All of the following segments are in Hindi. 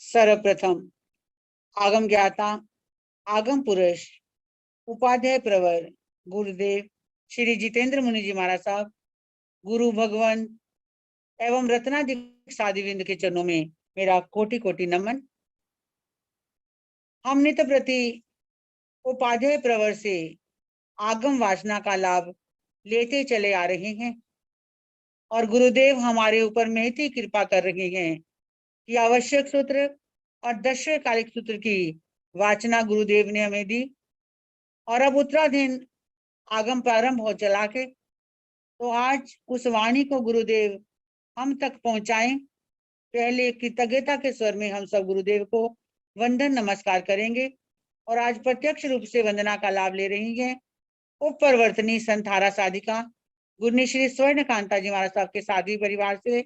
सर्वप्रथम आगम ज्ञाता, आगम पुरुष, उपाध्याय प्रवर गुरुदेव श्री जितेंद्र मुनि जी महाराज साहब, गुरु भगवान एवं रत्नाधिक साधुविंद के चरणों में मेरा कोटि कोटि नमन। हम नित्य प्रति उपाध्याय प्रवर से आगम वासना का लाभ लेते चले आ रहे हैं और गुरुदेव हमारे ऊपर में इतनी कृपा कर रहे हैं कि आवश्यक सूत्र और दशय कालिक सूत्र की वाचना गुरुदेव ने हमें दी और अब उत्तराधीन आगम प्रारंभ हो चला के, तो आज उस वाणी को गुरुदेव हम तक पहुंचाएं। पहले कृतज्ञता के स्वर में हम सब गुरुदेव को वंदन नमस्कार करेंगे और आज प्रत्यक्ष रूप से वंदना का लाभ ले रही हैं उप परिवर्तनी संथारा साधिका गुरनी श्री स्वर्ण कांता जी महाराज साहब के साध्वी परिवार से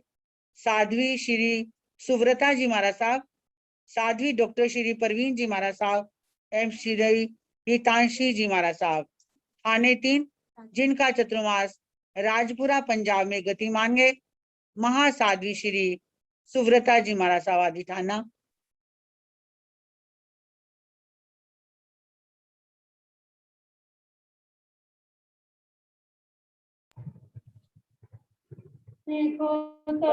साध्वी श्री सुव्रता जी महाराज साहब, साध्वी डॉक्टर श्री परवीन जी महाराज साहब एवं श्री हितांशी जी महाराज साहब, थाने 3, जिनका चतुर्मास राजपुरा पंजाब में गतिमान है। महासाध्वी श्री सुव्रता जी महाराज साहब आदि थाना। सीखो तो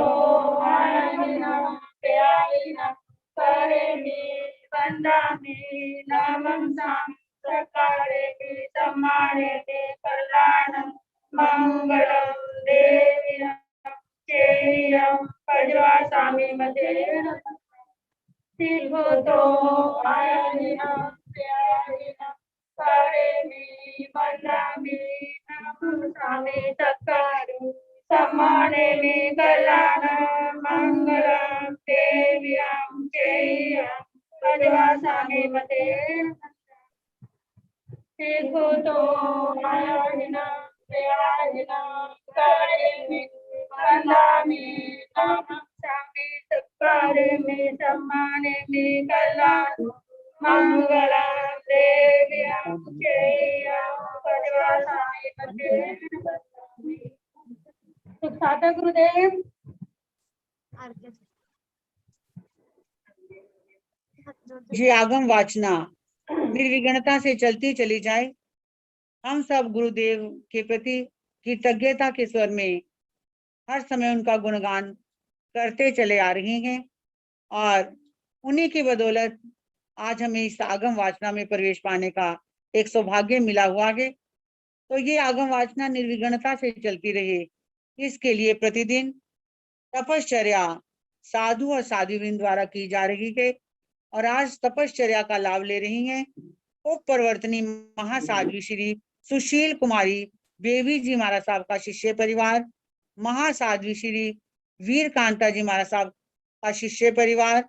आयना प्यायना करे में बंदा में नामं साम सकारे में समारे में कल्याणम मंगलम देवियं चेयं पजवा सामी मते। सीखो तो आयना प्यायना करे में बंदा में नामं सामे सकारे समाने में कल्याण मंगलम देव्यं चेयं पजवासामि मते। सीखो तो आयना प्यायना करे में बंदामि नामं सामि सत्कारे में सम्माने में कल्याण मंगलम देव्यं चेयं पजवासामि मते। साता गुरुदेव। ये आगम वाचना निर्विघ्नता से चलती चली जाए। हम सब गुरुदेव के प्रति कृतज्ञता के स्वर में हर समय उनका गुणगान करते चले आ रहे हैं और उन्हीं की बदौलत आज हमें इस आगम वाचना में प्रवेश पाने का एक सौभाग्य मिला हुआ है। तो ये आगम वाचना निर्विघ्नता से चलती रहे, इसके लिए प्रतिदिन तपश्चर्या साधु और साध्वीन द्वारा की जा रही है और आज तपश्चर्या का लाभ ले रही हैं उप परिवर्तनी महासाध्वी श्री सुशील कुमारी बेबी जी महाराज साहब का शिष्य परिवार, महासाध्वी श्री वीर कांता जी महाराज साहब का शिष्य परिवार,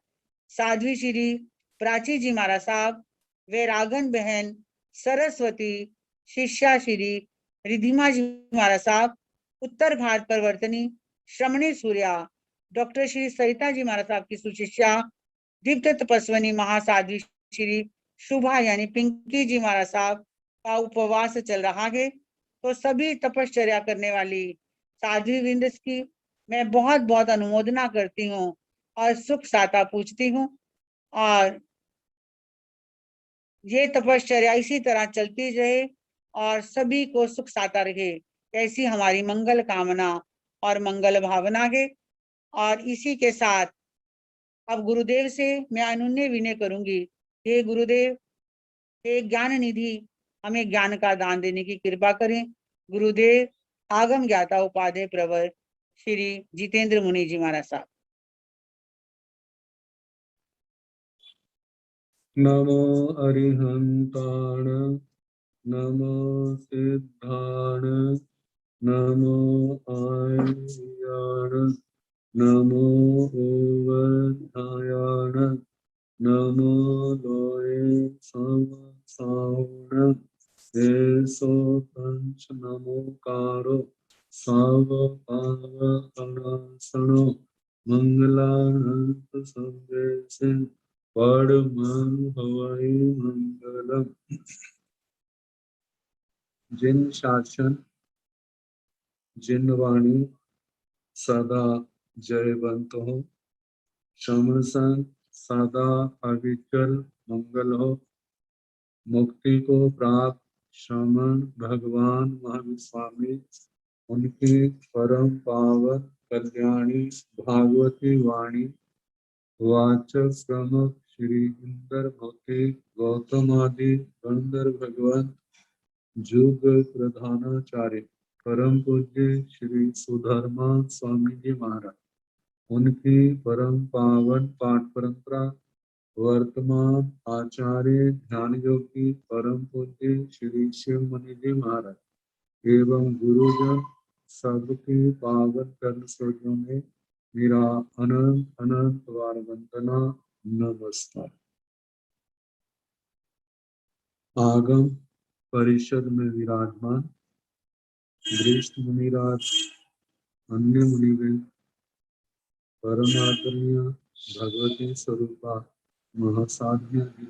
साध्वी श्री प्राची जी महाराज साहब, वैरागन बहन सरस्वती, शिष्या श्री रिधिमा जी महाराज साहब, उत्तर भारत परिवर्तनी श्रमणी सूर्या डॉक्टर श्री सरिता जी महाराज साहब की सुशिष्या, दीप्त तपस्वनी महासाध्वी श्री शुभा यानी पिंकी जी महाराज साहब का उपवास चल रहा है। तो सभी तपश्चर्या करने वाली साध्वी वृंद की मैं बहुत बहुत अनुमोदना करती हूँ और सुख साता पूछती हूँ और ये तपश्चर्या इसी तरह चलती रहे और सभी को सुख साता रहे, ऐसी हमारी मंगल कामना और मंगल भावना है। और इसी के साथ अब गुरुदेव से मैं अनुन्य विनय करूंगी, हे गुरुदेव, हे ज्ञान निधि, हमें ज्ञान का दान देने की कृपा करें। गुरुदेव आगम ज्ञाता उपाध्याय प्रवर श्री जितेंद्र मुनि जी महाराज साहब। नमो अरिहंताण, नमो सिद्धाण, नमो आर्याण, नमो ओवधायाण, नमो लोये समसावण, एसो पंच नमोकारो सावपावनासनो मंगलानंत संदेशे परमं हवै मंगलम। जिन शासन जिन वाणी सदा जयवंत हो, समसन सदा अविचल मंगल हो। मुक्ति को प्राप्त श्रमण भगवान महावीर स्वामी, उनकी परम पावन कल्याणी भागवती वाणी वाचक प्रमुख श्री इंद्र भौतिक गौतम आदि गंधर्व भगवान जुग प्रधानाचार्य परम पूज्य श्री सुधर्मा स्वामी जी महाराज, उनकी परम पावन पाठ परंपरा वर्तमान आचार्य ध्यान योगी परम पूज्य श्री शिव मुनि जी महाराज एवं गुरुजन सबके पावन कर्ण स्रोतों में मेरा अनंत अनंत बार वंदना नमस्कार। आगम परिषद में विराजमान श्रेष्ठ मुनिराज, अन्य मुनिगण, परम आदरणीय भगवती स्वरूपा महासाध्य जी,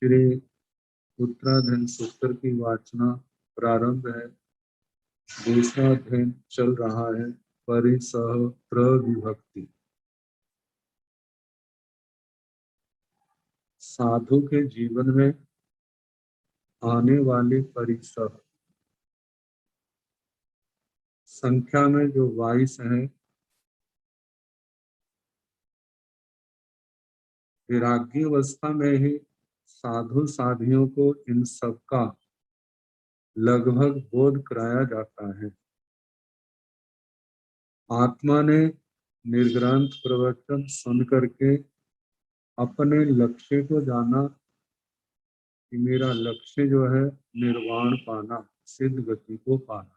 श्री उत्तराधन सूत्र की वाचना प्रारंभ है। दूसरा अध्ययन चल रहा है, परिसह प्रविभक्ति। साधु के जीवन में आने वाले परिसह संख्या में जो 22 है, वैराग्य अवस्था में ही साधु साधियों को इन सबका लगभग बोध कराया जाता है। आत्मा ने निर्ग्रंथ प्रवचन सुन करके अपने लक्ष्य को जाना कि मेरा लक्ष्य जो है निर्वाण पाना, सिद्ध गति को पाना।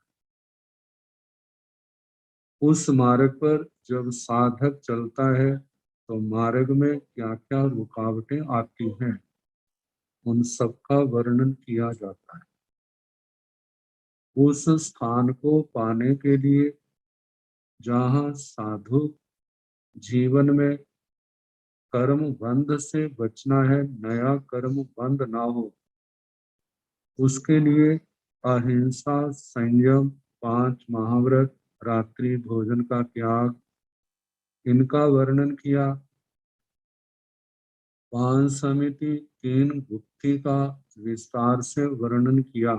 उस मार्ग पर जब साधक चलता है तो मार्ग में क्या क्या रुकावटें आती हैं, उन सबका वर्णन किया जाता है। उस स्थान को पाने के लिए जहाँ साधु जीवन में कर्म बंध से बचना है, नया कर्म बंध ना हो, उसके लिए अहिंसा, संयम, 5 महाव्रत, रात्रि भोजन का त्याग, इनका वर्णन किया। 5 समिति, 3 गुप्ती का विस्तार से वर्णन किया।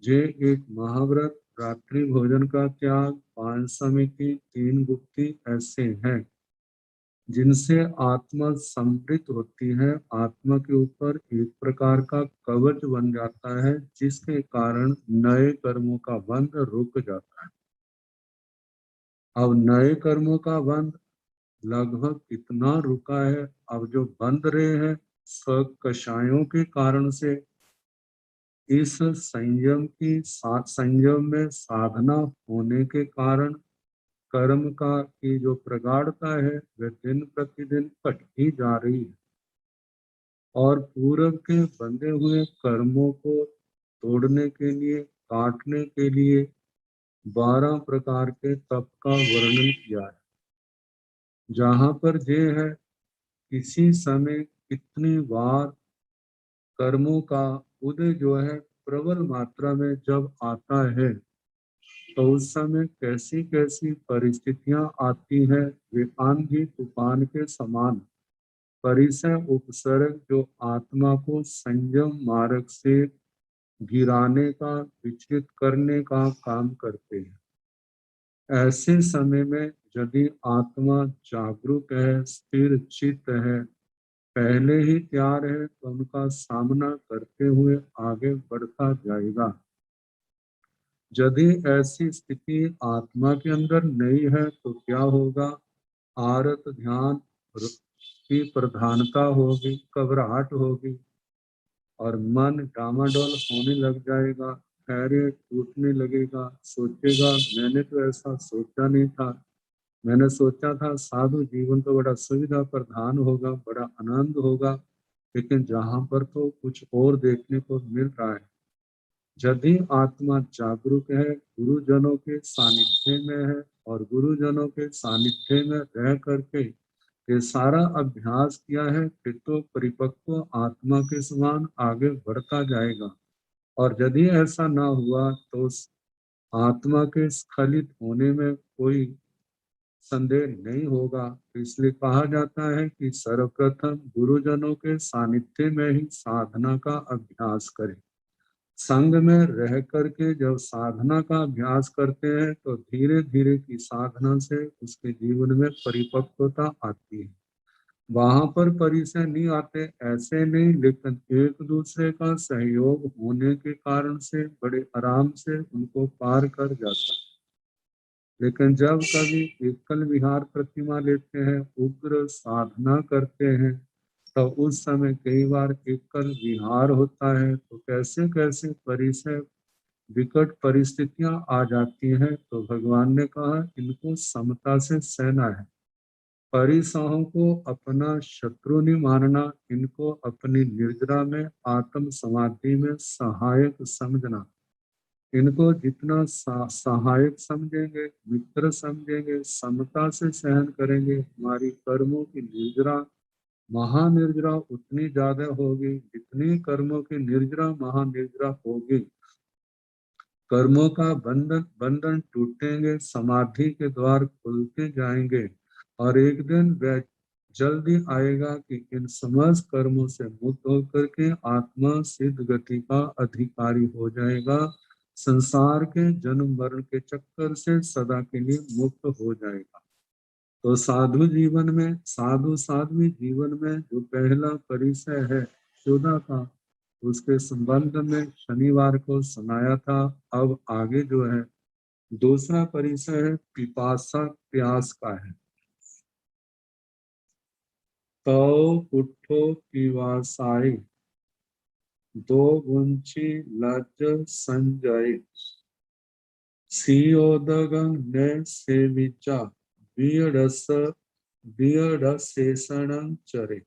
जे एक महाव्रत, रात्रि भोजन का त्याग, 5 समिति, 3 गुप्ती ऐसे हैं जिनसे आत्मा समृद्ध होती है, आत्मा के ऊपर एक प्रकार का कवच बन जाता है, जिसके कारण नए कर्मों का बंध रुक जाता है। अब नए कर्मों का बंध लगभग कितना रुका है, अब जो बंध रहे हैं सब कषायों के कारण से। इस संयम में साधना होने के कारण कर्म का की जो प्रगाढ़ता है वह दिन प्रतिदिन घटती जा रही है, और पूर्व के बंधे हुए कर्मों को तोड़ने के लिए, काटने के लिए 12 प्रकार के तप का वर्णन किया है। जहां पर ये है किसी समय कितनी बार कर्मों का उदय जो है प्रबल मात्रा में जब आता है तो उस समय कैसी कैसी परिस्थितियां आती हैं, वे आंधी तूफान के समान परिसर उपसर्ग जो आत्मा को संयम मार्ग से गिराने का, विचलित करने का काम करते हैं। ऐसे समय में यदि आत्मा जागरूक है, स्थिर चित्त है, पहले ही तैयार है, तो उनका सामना करते हुए आगे बढ़ता जाएगा। यदि ऐसी स्थिति आत्मा के अंदर नहीं है तो क्या होगा? आरत ध्यान की प्रधानता होगी, घबराहट होगी और मन डामाडोल होने लग जाएगा, धैर्य टूटने लगेगा, सोचेगा मैंने तो ऐसा सोचा नहीं था, मैंने सोचा था साधु जीवन तो बड़ा सुविधा प्रधान होगा, बड़ा आनंद होगा, लेकिन जहां पर तो कुछ और देखने को मिल रहा है। यदि आत्मा जागरूक है, गुरुजनों के सानिध्य में है और गुरुजनों के सानिध्य में रह करके ये सारा अभ्यास किया है, फिर तो परिपक्व आत्मा के समान आगे बढ़ता जाएगा। और यदि ऐसा ना हुआ तो आत्मा के स्खलित होने में कोई संदेह नहीं होगा। इसलिए कहा जाता है कि सर्वप्रथम गुरुजनों के सानिध्य में ही साधना का अभ्यास करें। संग में रह करके जब साधना का अभ्यास करते हैं तो धीरे धीरे की साधना से उसके जीवन में परिपक्वता आती है। वहां पर परिचय नहीं आते ऐसे नहीं, लेकिन एक दूसरे का सहयोग होने के कारण से बड़े आराम से उनको पार कर जाता है। लेकिन जब कभी एकल विहार प्रतिमा लेते हैं, उग्र साधना करते हैं, तो उस समय कई बार एकल विहार होता है तो कैसे कैसे परिचय विकट परिस्थितियां आ जाती हैं। तो भगवान ने कहा इनको समता से सहना है। परिसाहों को अपना शत्रु नहीं मानना, इनको अपनी निर्जरा में आत्म समाधि में सहायक समझना। इनको जितना सहायक समझेंगे, मित्र समझेंगे, समता से सहन करेंगे, हमारी कर्मों की निर्जरा महानिर्जरा उतनी ज्यादा होगी। जितनी कर्मों की निर्जरा महानिर्जरा होगी, कर्मों का बंधन बंधन टूटेंगे, समाधि के द्वार खुलते जाएंगे और एक दिन वह जल्दी आएगा कि इन समस्त कर्मों से मुक्त होकर के आत्मा सिद्ध गति का अधिकारी हो जाएगा। संसार के जन्म मरण के चक्कर से सदा के लिए मुक्त हो जाएगा। तो साधु जीवन में, साधु साध्वी जीवन में जो पहला परिचय है शोधा का, उसके संबंध में शनिवार को सुनाया था। अब आगे जो है दूसरा परिचय है पिपासा प्यास का है। तो पुट्ठो पिवासाई दो गुंची लज संजय सियोदगं ने सेविचा बीड़स बीड़सेषणं चरे।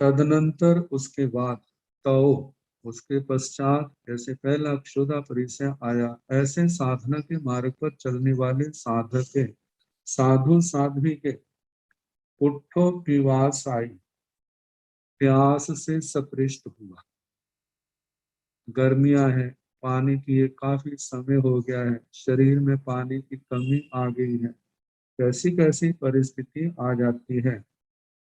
तदनंतर उसके बाद तो उसके पश्चात जैसे पहला क्षुधा परिचय आया, ऐसे साधना के मार्ग पर चलने वाले साधक के साधु साध्वी के पुट्ठो पिवास आई, प्यास से सपृष्ट हुआ। गर्मियां हैं, पानी पिए काफी समय हो गया है, शरीर में पानी की कमी आ गई है, कैसी कैसी परिस्थिति आ जाती है।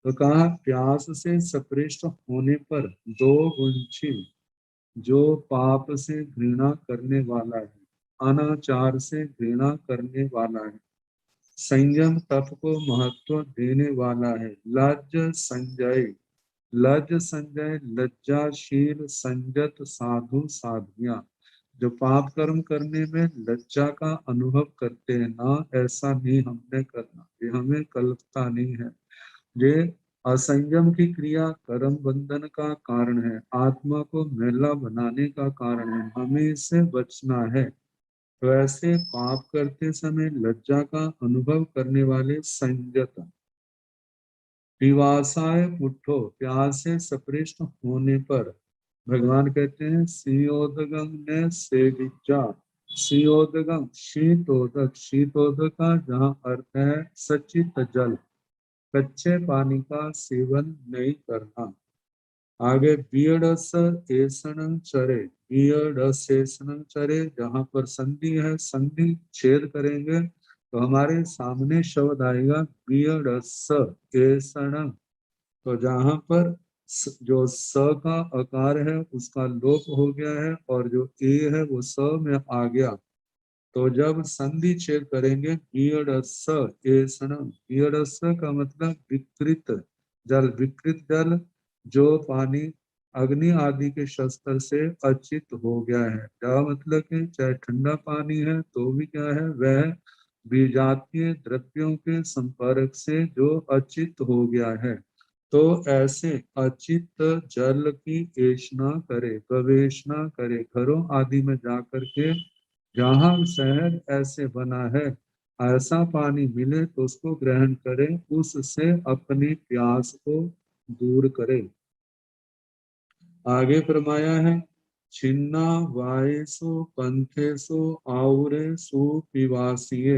तो कहा प्यास से सपृष्ट होने पर दो गुंची, जो पाप से घृणा करने वाला है, अनाचार से घृणा करने वाला है, संयम तप को महत्व देने वाला है, लज्ज संजय, लज्ज संजय लज्जाशील संजत साधु साध्वियां, जो पाप कर्म करने में लज्जा का अनुभव करते हैं, ना ऐसा नहीं हमने करना, ये हमें कल्पता नहीं है। ये असंयम की क्रिया कर्म बंधन का कारण है, आत्मा को मैला बनाने का कारण है, हमें इससे बचना है। तो ऐसे पाप करते समय लज्जा का अनुभव करने वाले संयत पिवासाय पुट्ठो, प्यास से सपृष्ट होने पर भगवान कहते हैं सियोदगम ने सेविचा। सियोदगम शीतोदक, शीतोदक का जहाँ अर्थ है सचित जल, कच्चे पानी का सेवन नहीं करना। आगे बीयडस एसणं चरे, बीयडस एसणं चरे, जहां पर संधि है, संधि छेद करेंगे तो हमारे सामने शब्द आएगा बीयडस एसणं। तो जहां पर जो स का आकार है उसका लोप हो गया है और जो ए है वो स में आ गया, तो जब संधि छेद करेंगे बीयडस एसणं, बीयडस का मतलब विकृत जल, विकृत जल जो पानी अग्नि आदि के शस्त्र से अचित हो गया है। क्या मतलब कि चाहे ठंडा पानी है तो भी क्या है, वह विजातीय द्रव्यों के संपर्क से जो अचित हो गया है। तो ऐसे अचित जल की ऐषणा करे, गवेषणा करे, घरों आदि में जाकर के जहाँ शहद ऐसे बना है ऐसा पानी मिले तो उसको ग्रहण करें, उससे अपनी प्यास को दूर करें। आगे फरमाया है छिन्ना वायसु पंथेसु आउरे सुपिवासिये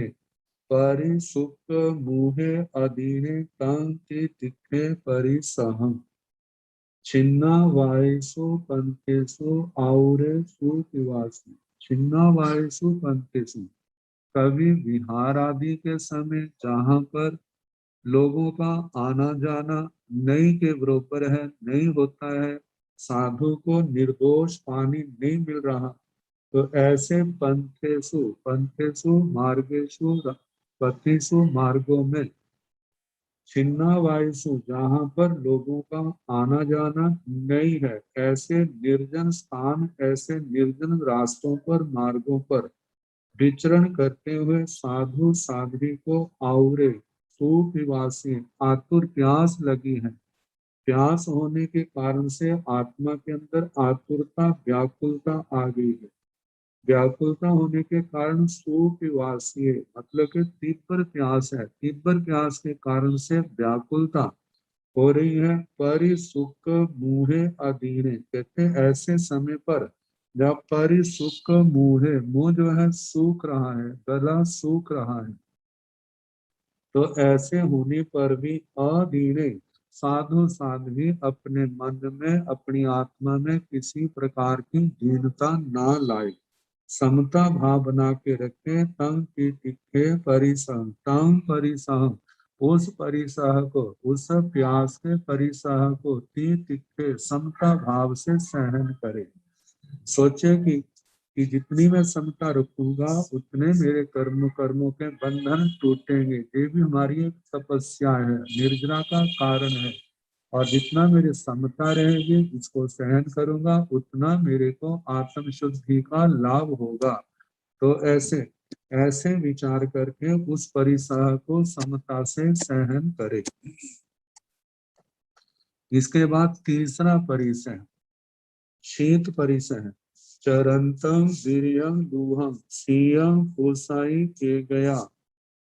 परिसुप्त मुहे अधीने कांति तिखे परिसहम। छिन्ना वायसु पंथेसु आउरे सुपिवासी, छिन्ना वायसु पंथेसु, कभी विहार आदि के समय जहाँ पर लोगों का आना जाना नहीं के बराबर है, नहीं होता है, साधु को निर्दोष पानी नहीं मिल रहा, तो ऐसे पंथेषु मार्गेषु पथिषु मार्गों में छिन्ना वायुषु जहाँ पर लोगों का आना जाना नहीं है, ऐसे निर्जन स्थान, ऐसे निर्जन रास्तों पर, मार्गों पर विचरण करते हुए साधु साध्वी को आउरे सुपिपासी आतुर प्यास लगी है। प्यास होने के कारण से आत्मा के अंदर आतुरता व्याकुलता आ गई है। व्याकुलता होने के कारण सुपिपासी है, मतलब कि तीव्र प्यास है। तीव्र प्यास के कारण से व्याकुलता हो रही है। परिसुख मुहे अधीने, कहते हैं ऐसे समय पर जब परिसुख मुहे, मुंह जो है सूख रहा है, गला सूख रहा है, तो ऐसे होने पर भी अधीने साधु साध्वी अपने मन में, अपनी आत्मा में किसी प्रकार की दीनता ना लाए, समता भाव बना के रखे। तंग की तिखे परिसह, तंग परिसह, उस परिसह को, उस प्यास के परिसह को तिखे समता भाव से सहन करे। सोचे कि जितनी मैं समता रखूंगा उतने मेरे कर्मों के बंधन टूटेंगे। ये भी हमारी एक तपस्या है, निर्जरा का कारण है। और जितना मेरी समता रहेगी, इसको सहन करूंगा, उतना मेरे को आत्म शुद्धि का लाभ होगा। तो ऐसे ऐसे विचार करके उस परिसह को समता से सहन करे। इसके बाद तीसरा परिसह शीत परिसह। चरंतम वीर्यं दूहं सीयं कोसाई के गया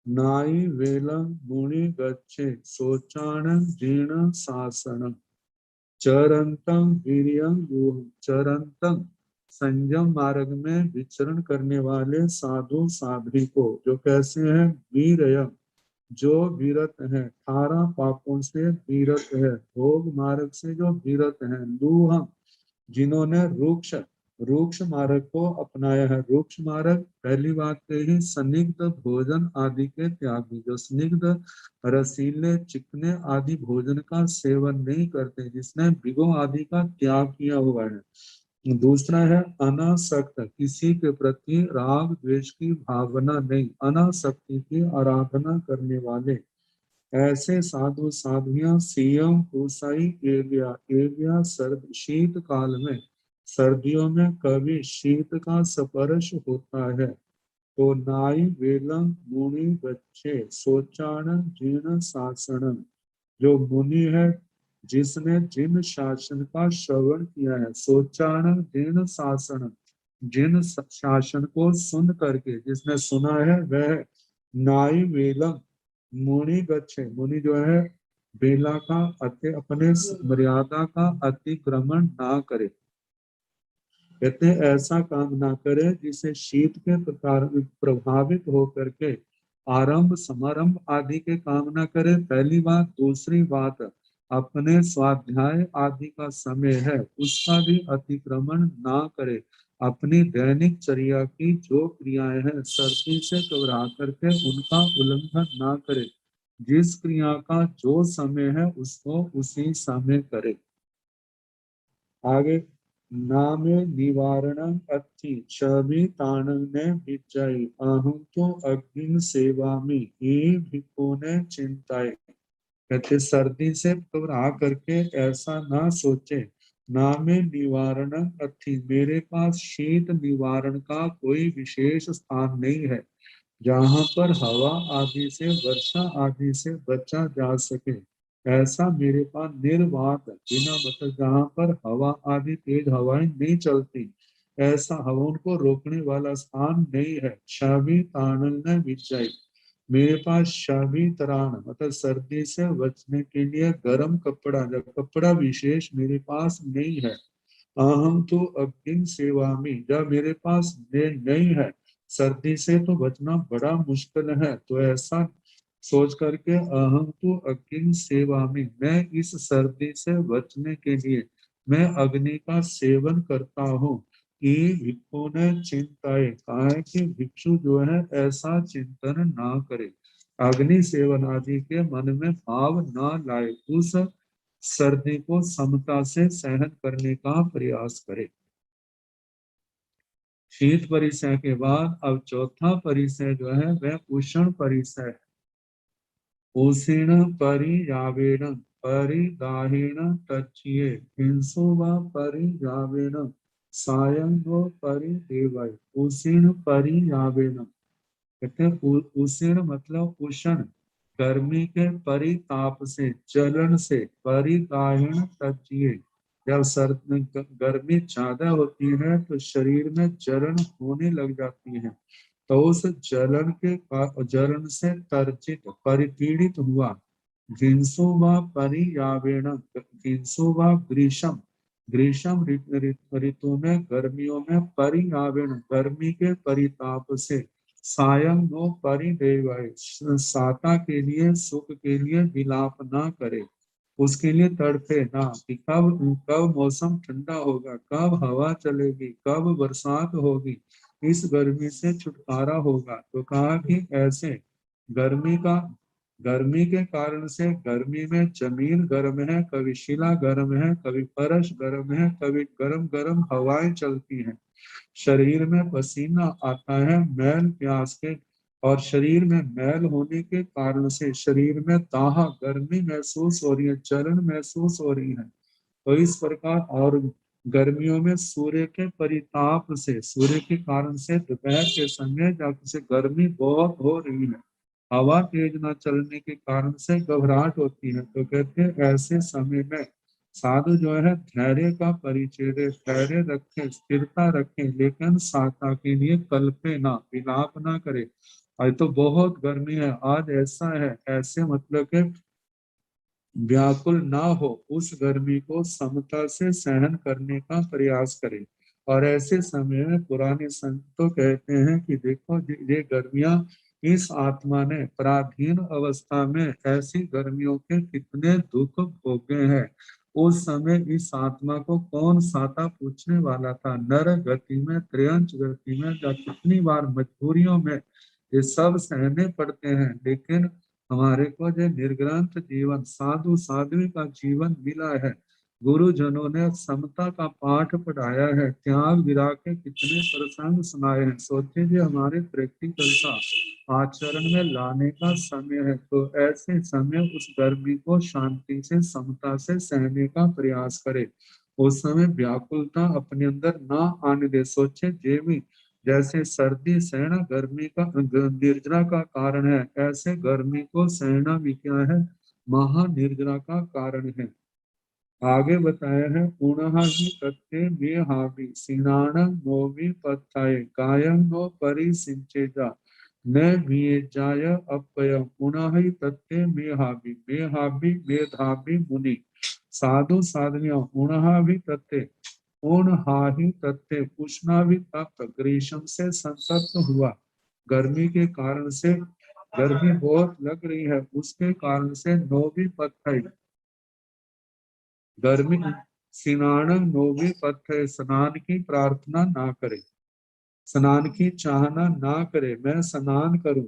नाई वेलम मुनि गच्छे शोचानं जीर्ण शासनम। चरंतम वीर्यं दूहं, चरंतम संयम मार्ग में विचरण करने वाले साधु साध्वी को, जो कैसे हैं, वीरयम जो विरत है, 18 पापों से विरत है, भोग मार्ग से जो विरत है, दूहं जिन्होंने रुक्ष रुक्ष मार्ग को अपनाया है। रुक्ष मार्ग पहली बात कही, स्निग्ध भोजन आदि के त्यागी, जो स्निग्ध रसीले चिकने आदि भोजन का सेवन नहीं करते, जिसने भिगो आदि का त्याग किया हुआ है। दूसरा है अनासक्त, किसी के प्रति राग द्वेष की भावना नहीं, अनासक्ति की आराधना करने वाले ऐसे साधु साध्वियां सीयम कुसाई एविया सर्द शीत काल में, सर्दियों में कभी शीत का स्पर्श होता है तो नाई वेलम मुनि बच्चे सोचान जीर्ण शासन, जो मुनि है जिसने जिन शासन का श्रवण किया है, सोचान जीर्ण शासन, जिन शासन को सुन करके जिसने सुना है, वह नाई वेलम मुनि गच्छे, मुनि जो है बेला का अपने मर्यादा का अतिक्रमण ना करे। कहते हैं ऐसा काम ना करे जिसे शीत के प्रकार प्रभावित हो करके आरंभ समारंभ आदि के काम ना करे, पहली बात। दूसरी बात, अपने स्वाध्याय आदि का समय है उसका भी अतिक्रमण ना करे। अपनी दैनिक चर्या की जो क्रियाएं हैं सर्दी से घबरा करके उनका उल्लंघन ना करे। जिस क्रिया का जो समय है उसको उसी समय करे। आगे नामे निवारणं अति छवि ताणं ने विजयी अहं तो अग्नि सेवामी ये भिक्खु ने चिंताए। कहते सर्दी से घबरा करके ऐसा ना सोचे, नामे निवारण अति, मेरे पास शीत निवारण का कोई विशेष स्थान नहीं है जहाँ पर हवा आदि से, वर्षा आदि से बचा जा सके। ऐसा मेरे पास निर्वात बिना मतलब जहाँ पर हवा आदि तेज हवाएं नहीं चलती, ऐसा हवाओं को रोकने वाला स्थान नहीं है। छवि ताणन ने विजय, मेरे पास शबी तरान मतलब सर्दी से बचने के लिए गर्म कपड़ा, जब कपड़ा विशेष मेरे पास नहीं है। अहम तो अग्नि सेवामी, जब मेरे पास नहीं है, सर्दी से तो बचना बड़ा मुश्किल है, तो ऐसा सोच करके अहम तो अग्नि सेवामी, मैं इस सर्दी से बचने के लिए मैं अग्नि का सेवन करता हूँ। कि भिक्षु ने चिंताए, कहा है कि भिक्षु जो है ऐसा चिंतन ना करे, अग्नि सेवन आदि के मन में भाव ना लाए, उस सर्दी को समता से सहन करने का प्रयास करे। शीत परिसय के बाद अब चौथा परिसय जो है वह उष्ण परिसय है। उष्ण परियावेण परिदाहेन तच्चिये हिंसो व परियावेण सायंगो परिदेवय। उष्ण परियावेण कहते हैं उष्ण मतलब उष्ण, गर्मी के परिताप से, जलन से, परिदाहेन तच्चिये, जब सर्द गर्मी ज्यादा होती है तो शरीर में जलन होने लग जाती है, तो उस जलन से तर्जित परिपीड़ित हुआ। घिंसो व परियावेण, घिंसो व ग्रीष्म, ग्रीष्म ऋतु में, गर्मियों में, परियावेण गर्मी के परिताप से, सायं नो परिदेवाय साता के लिए, सुख के लिए विलाप ना करे, उसके लिए तड़पे ना कि कब कब मौसम ठंडा होगा, कब हवा चलेगी, कब बरसात होगी, इस गर्मी से छुटकारा होगा। तो कहा कि ऐसे गर्मी के कारण से, गर्मी में जमीन गर्म है, कभी शिला गर्म है, कभी फर्श गर्म है, कभी गरम गरम हवाएं चलती हैं, शरीर में पसीना आता है मैल प्यास के, और शरीर में मैल होने के कारण से शरीर में दाह गर्मी महसूस हो रही है, जलन महसूस हो रही है। तो इस प्रकार, और गर्मियों में सूर्य के परिताप से, सूर्य के कारण से दोपहर के समय जब से गर्मी बहुत हो रही है, हवा तेज न चलने के कारण से घबराहट होती है, तो कहते हैं ऐसे समय में साधु जो है धैर्य का परिचय दे, धैर्य रखे, स्थिरता रखे, लेकिन साता के लिए कल्पे ना, विलाप ना करे। आज तो बहुत गर्मी है, आज ऐसा है, ऐसे मतलब के व्याकुल ना हो, उस गर्मी को समता से सहन करने का प्रयास करे। और ऐसे समय में पुराने संत तो कहते हैं कि देखो ये गर्मियां, इस आत्मा ने पराधीन अवस्था में ऐसी गर्मियों के कितने दुख भोगे हैं, उस समय इस आत्मा को कौन साता पूछने वाला था। नर गति में, त्रयंच गति में, या कितनी बार मजबूरियों में ये सब सहने पड़ते हैं, लेकिन हमारे को जो निर्ग्रंथ जीवन, साधु साध्वी का जीवन मिला है, गुरुजनों ने समता का पाठ पढ़ाया है, त्याग विराग के कितने प्रसंग सुनाए हैं, सोचिए जी हमारे प्रैक्टिकल का आचरण में लाने का समय है। तो ऐसे समय उस गर्मी को शांति से, समता से सहने का प्रयास करे, उस समय व्याकुलता अपने अंदर ना आने दे। सोचे जे भी जैसे सर्दी सहना गर्मी का निर्जरा का कारण है, ऐसे गर्मी को सहना भी क्या है, महानिर्जरा का कारण है। आगे बताया है पुनः ही तत्ते में हावि सिनाण नोवि पत्थाय कायं नो परिसिंचेजा न विये जाय अपय पुनः ही तत्ते में हावि मेधावी मुनि। साधु साधवियों पुनः भी तत्ते, पूर्ण तत्ते उष्णा भी तप्त, ग्रीष्म से संतप्त हुआ, गर्मी के कारण से, गर्मी बहुत लग रही है उसके कारण से, नोवी पत्थर गर्मी, स्नान नोवी पत्थर स्नान की प्रार्थना ना करे, स्नान की चाहना ना करे, मैं स्नान करूं।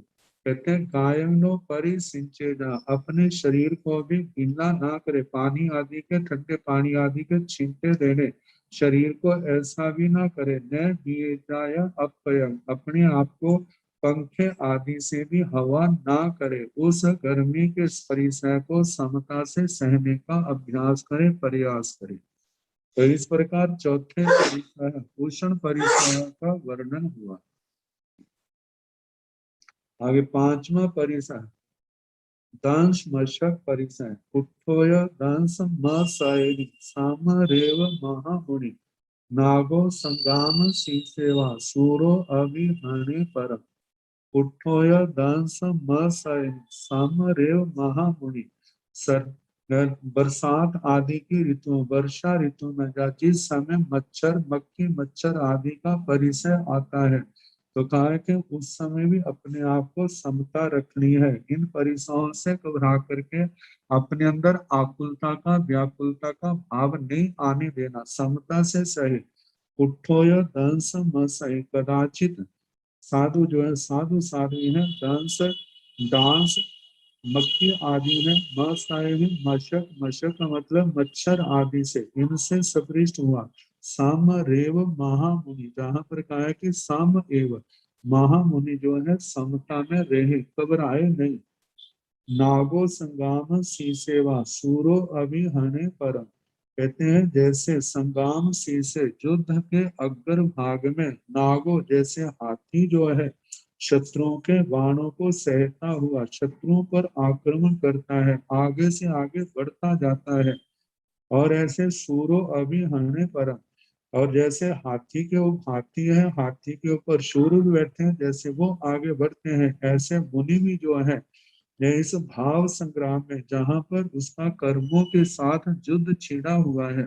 कहते हैं कायम नो परिसिंचेना, अपने शरीर को भी गीला ना करे, पानी आदि के, ठंडे पानी आदि के छींटे देने, शरीर को ऐसा भी ना करे। न दिए जाय अपयम, अपने आप को पंखे आदि से भी हवा ना करे, उस गर्मी के परिसर को समता से सहने का अभ्यास करे, प्रयास करे। तो इस प्रकार चौथे परिसर, उष्ण परिसर का वर्णन हुआ। आगे पांचवा परिसर दंश मशक परिसर, उत्थोय दंश मसायनि सामरेव महामुनि नागो संगाम सीसेवा सूरो अभिहने परम। उत्थोय दंश मसायनि सामरेव महामुनि, सर बरसात आदि की ऋतु, वर्षा ऋतु में जिस समय मच्छर, मक्खी मच्छर आदि का परिसर आता है, तो कहा है कि उस समय भी अपने आप को समता रखनी है, इन परिसरों से घबरा करके अपने अंदर आकुलता का, व्याकुलता का भाव नहीं आने देना, समता से सहे। उठो या दंस मसई कदाचित। साधु जो है साधु साधु है, दंस डांस, मक्खी आदि है, मसाए है मशक, मशक का मतलब मच्छर आदि से, इनसे सपृष्ट हुआ। साम रेव महामुनि, जहां पर कहा है कि साम एव महामुनि जो है समता में रहे, घबराए नहीं। नागो संगाम सीसेवा सूरो अभिहने परम, कहते हैं जैसे संगाम शीशे युद्ध के अग्र भाग में नागो जैसे हाथी जो है शत्रुओं के बाणों को सहता हुआ शत्रुओं पर आक्रमण करता है, आगे से आगे बढ़ता जाता है। और ऐसे सूरो अभिहने परम, और जैसे हाथी है, हाथी के ऊपर शूर भी बैठे हैं, जैसे वो आगे बढ़ते हैं, ऐसे मुनि भी जो है ये इस भाव संग्राम में जहां पर उसका कर्मों के साथ युद्ध छिड़ा हुआ है,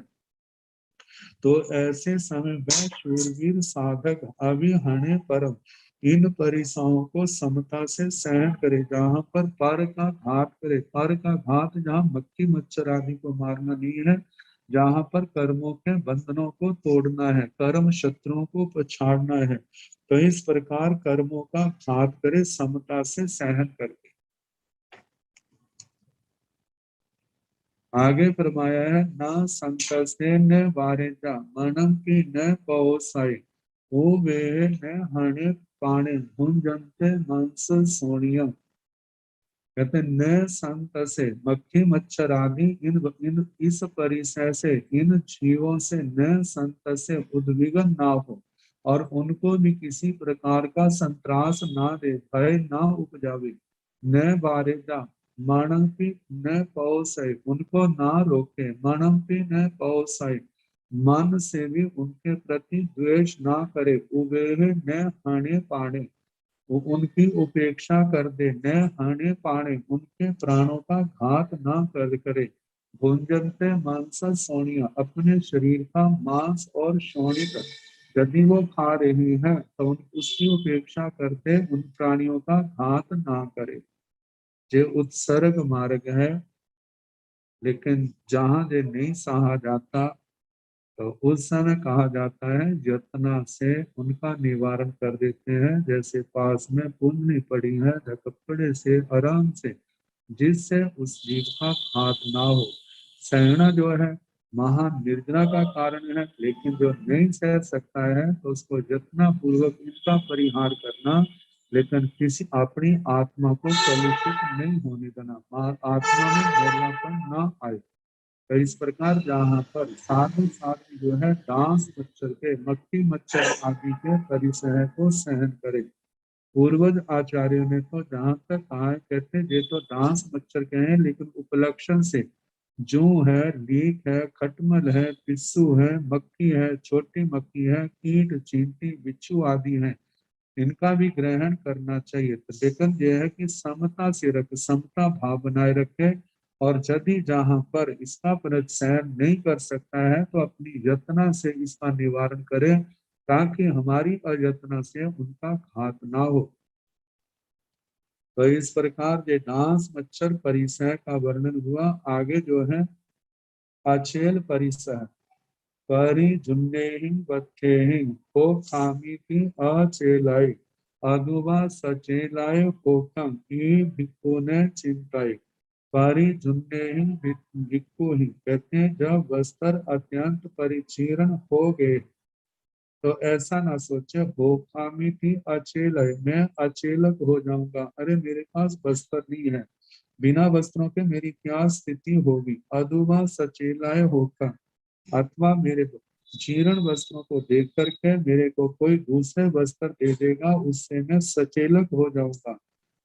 तो ऐसे समय में शूरवीर साधक अभिहने परम इन परिसाओं को समता से सहन करे, जहां पर पर का घात करे। पर का घात जहां मक्खी मच्छर आदि को मारना नहीं है, जहां पर कर्मों के बंधनों को तोड़ना है, कर्म शत्रुओं को पछाड़ना है, तो इस प्रकार कर्मों का घात करे समता से सहन करके। आगे फरमाया है न संतसे न वारेजा मनम की न पौसाई, ओ वे न हणे पाणे भुंजनते मंस सोनियम, कहते न संत से मक्खी मच्छर आदि इन इन इस परिसर से इन जीवों से न संत से उद्विग्न ना हो, और उनको भी किसी प्रकार का संत्रास ना दे, भय ना उपजावे। न बारेजा मणंपी न पौसय, उनको ना रोके, मणंपी न पौसय, मन से भी उनके प्रति द्वेष ना करे, उबेह न हणे पाणे, वो उनकी उपेक्षा कर दे, न हानि पाने उनके प्राणों का घात ना कर करे। भुंजनते मांस सोनिया, अपने शरीर का मांस और शोणित यदि वो खा रही है तो उसकी उपेक्षा करते उन प्राणियों का घात ना करे। ये उत्सर्ग मार्ग है, लेकिन जहां ये नहीं सहा जाता तो उस समय कहा जाता है यत्ना से उनका निवारण कर देते हैं, जैसे पास में पुण्य पड़ी है कपड़े से आराम से, जिससे उस जीव का घात ना हो। सहना जो है महान निर्जना का कारण है, लेकिन जो नहीं सह सकता है तो उसको यत्ना पूर्वक इनका परिहार करना, लेकिन किसी अपनी आत्मा को कलुषित नहीं होने देना, आत्मा में निर्लापन ना आए। तो इस प्रकार जहाँ पर साधु साधु जो है डांस मच्छर के मक्खी मच्छर आदि के परिसर को सहन करे। पूर्वज आचार्यों ने तो जहाँ तक कहा है, कहते ये तो डांस मच्छर के हैं, लेकिन उपलक्षण से जू है, लीक है, खटमल है, पिस्सू है, मक्खी है, छोटी मक्खी है, कीट चींटी बिच्छू आदि है, इनका भी ग्रहण करना चाहिए। तो लेकिन यह है कि समता से रखे, समता भाव बनाए रखे, और यदि जहाँ पर इसका सहन नहीं कर सकता है तो अपनी यत्ना से इसका निवारण करे, ताकि हमारी अयत्ना से उनका घात ना हो। तो इस प्रकार ये डांस मच्छर परिसर का वर्णन हुआ। आगे जो है अचेल परिसर, परि जुन्नेहि बच्चेहि को खामी की अचेलाई, अदुबा सचेलाय होकम ई भिक्खु ने चिंताई। परि जुन्नेहि भिक्खु ही, कहते हैं जब वस्त्र अत्यंत परिचीर्ण हो गए तो ऐसा ना सोचे हो खामी थी अचेल है, मैं अचेलक हो जाऊंगा, अरे मेरे पास वस्त्र नहीं है, बिना वस्त्रों के मेरी क्या स्थिति होगी। अधुमा सचेलाय होकर, अथवा मेरे जीर्ण वस्त्रों को देख करके मेरे को कोई दूसरे वस्त्र दे देगा, उससे मैं सचेलक हो जाऊंगा।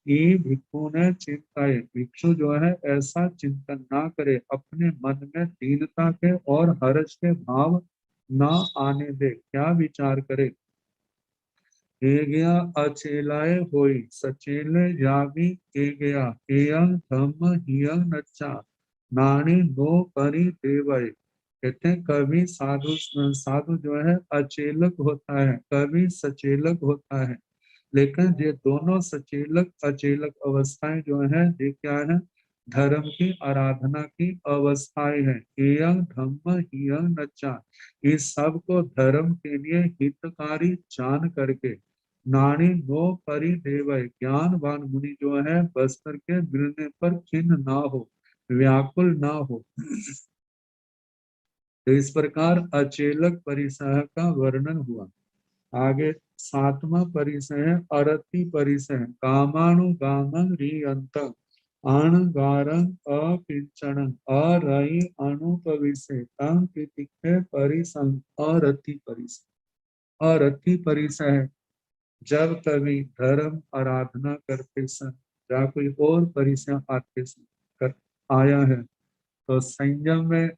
ये भिक्षु ने चिंताए, भिक्षु जो है ऐसा चिंतन ना करे, अपने मन में दीनता के और हर्ष के भाव ना आने दे। क्या विचार करे, ए गया अचेलाए होई सचेले जावी ए गया, एयं धम्म हियं नच्चा नानी नो परि देवय। कहते हैं कभी साधु साधु जो है अचेलक होता है, कभी सचेलक होता है, लेकिन ये दोनों सचेलक अचेलक अवस्थाएं जो है ये क्या है, धर्म की आराधना की अवस्थाएं हैं। एयं धम्म हियं नच्चा, इस सब को धर्म के लिए हितकारी जान करके नानी नो परिदेवय, ज्ञानवान मुनि जो है बस्तर के मिलने पर खिन्न ना हो, व्याकुल ना हो। तो इस प्रकार अचेलक परिसह का वर्णन हुआ। आगे 7वां परिसह है अरति परिसह। कामानुगामं रियंत अणगारं अकिंचनं अरयि अनुपविशे तं तितिक्षे परिसं। अरति परिसह, अरति परिसह जब कभी धर्म आराधना करते समय या कोई और परिसर आते कर आया है तो संयम में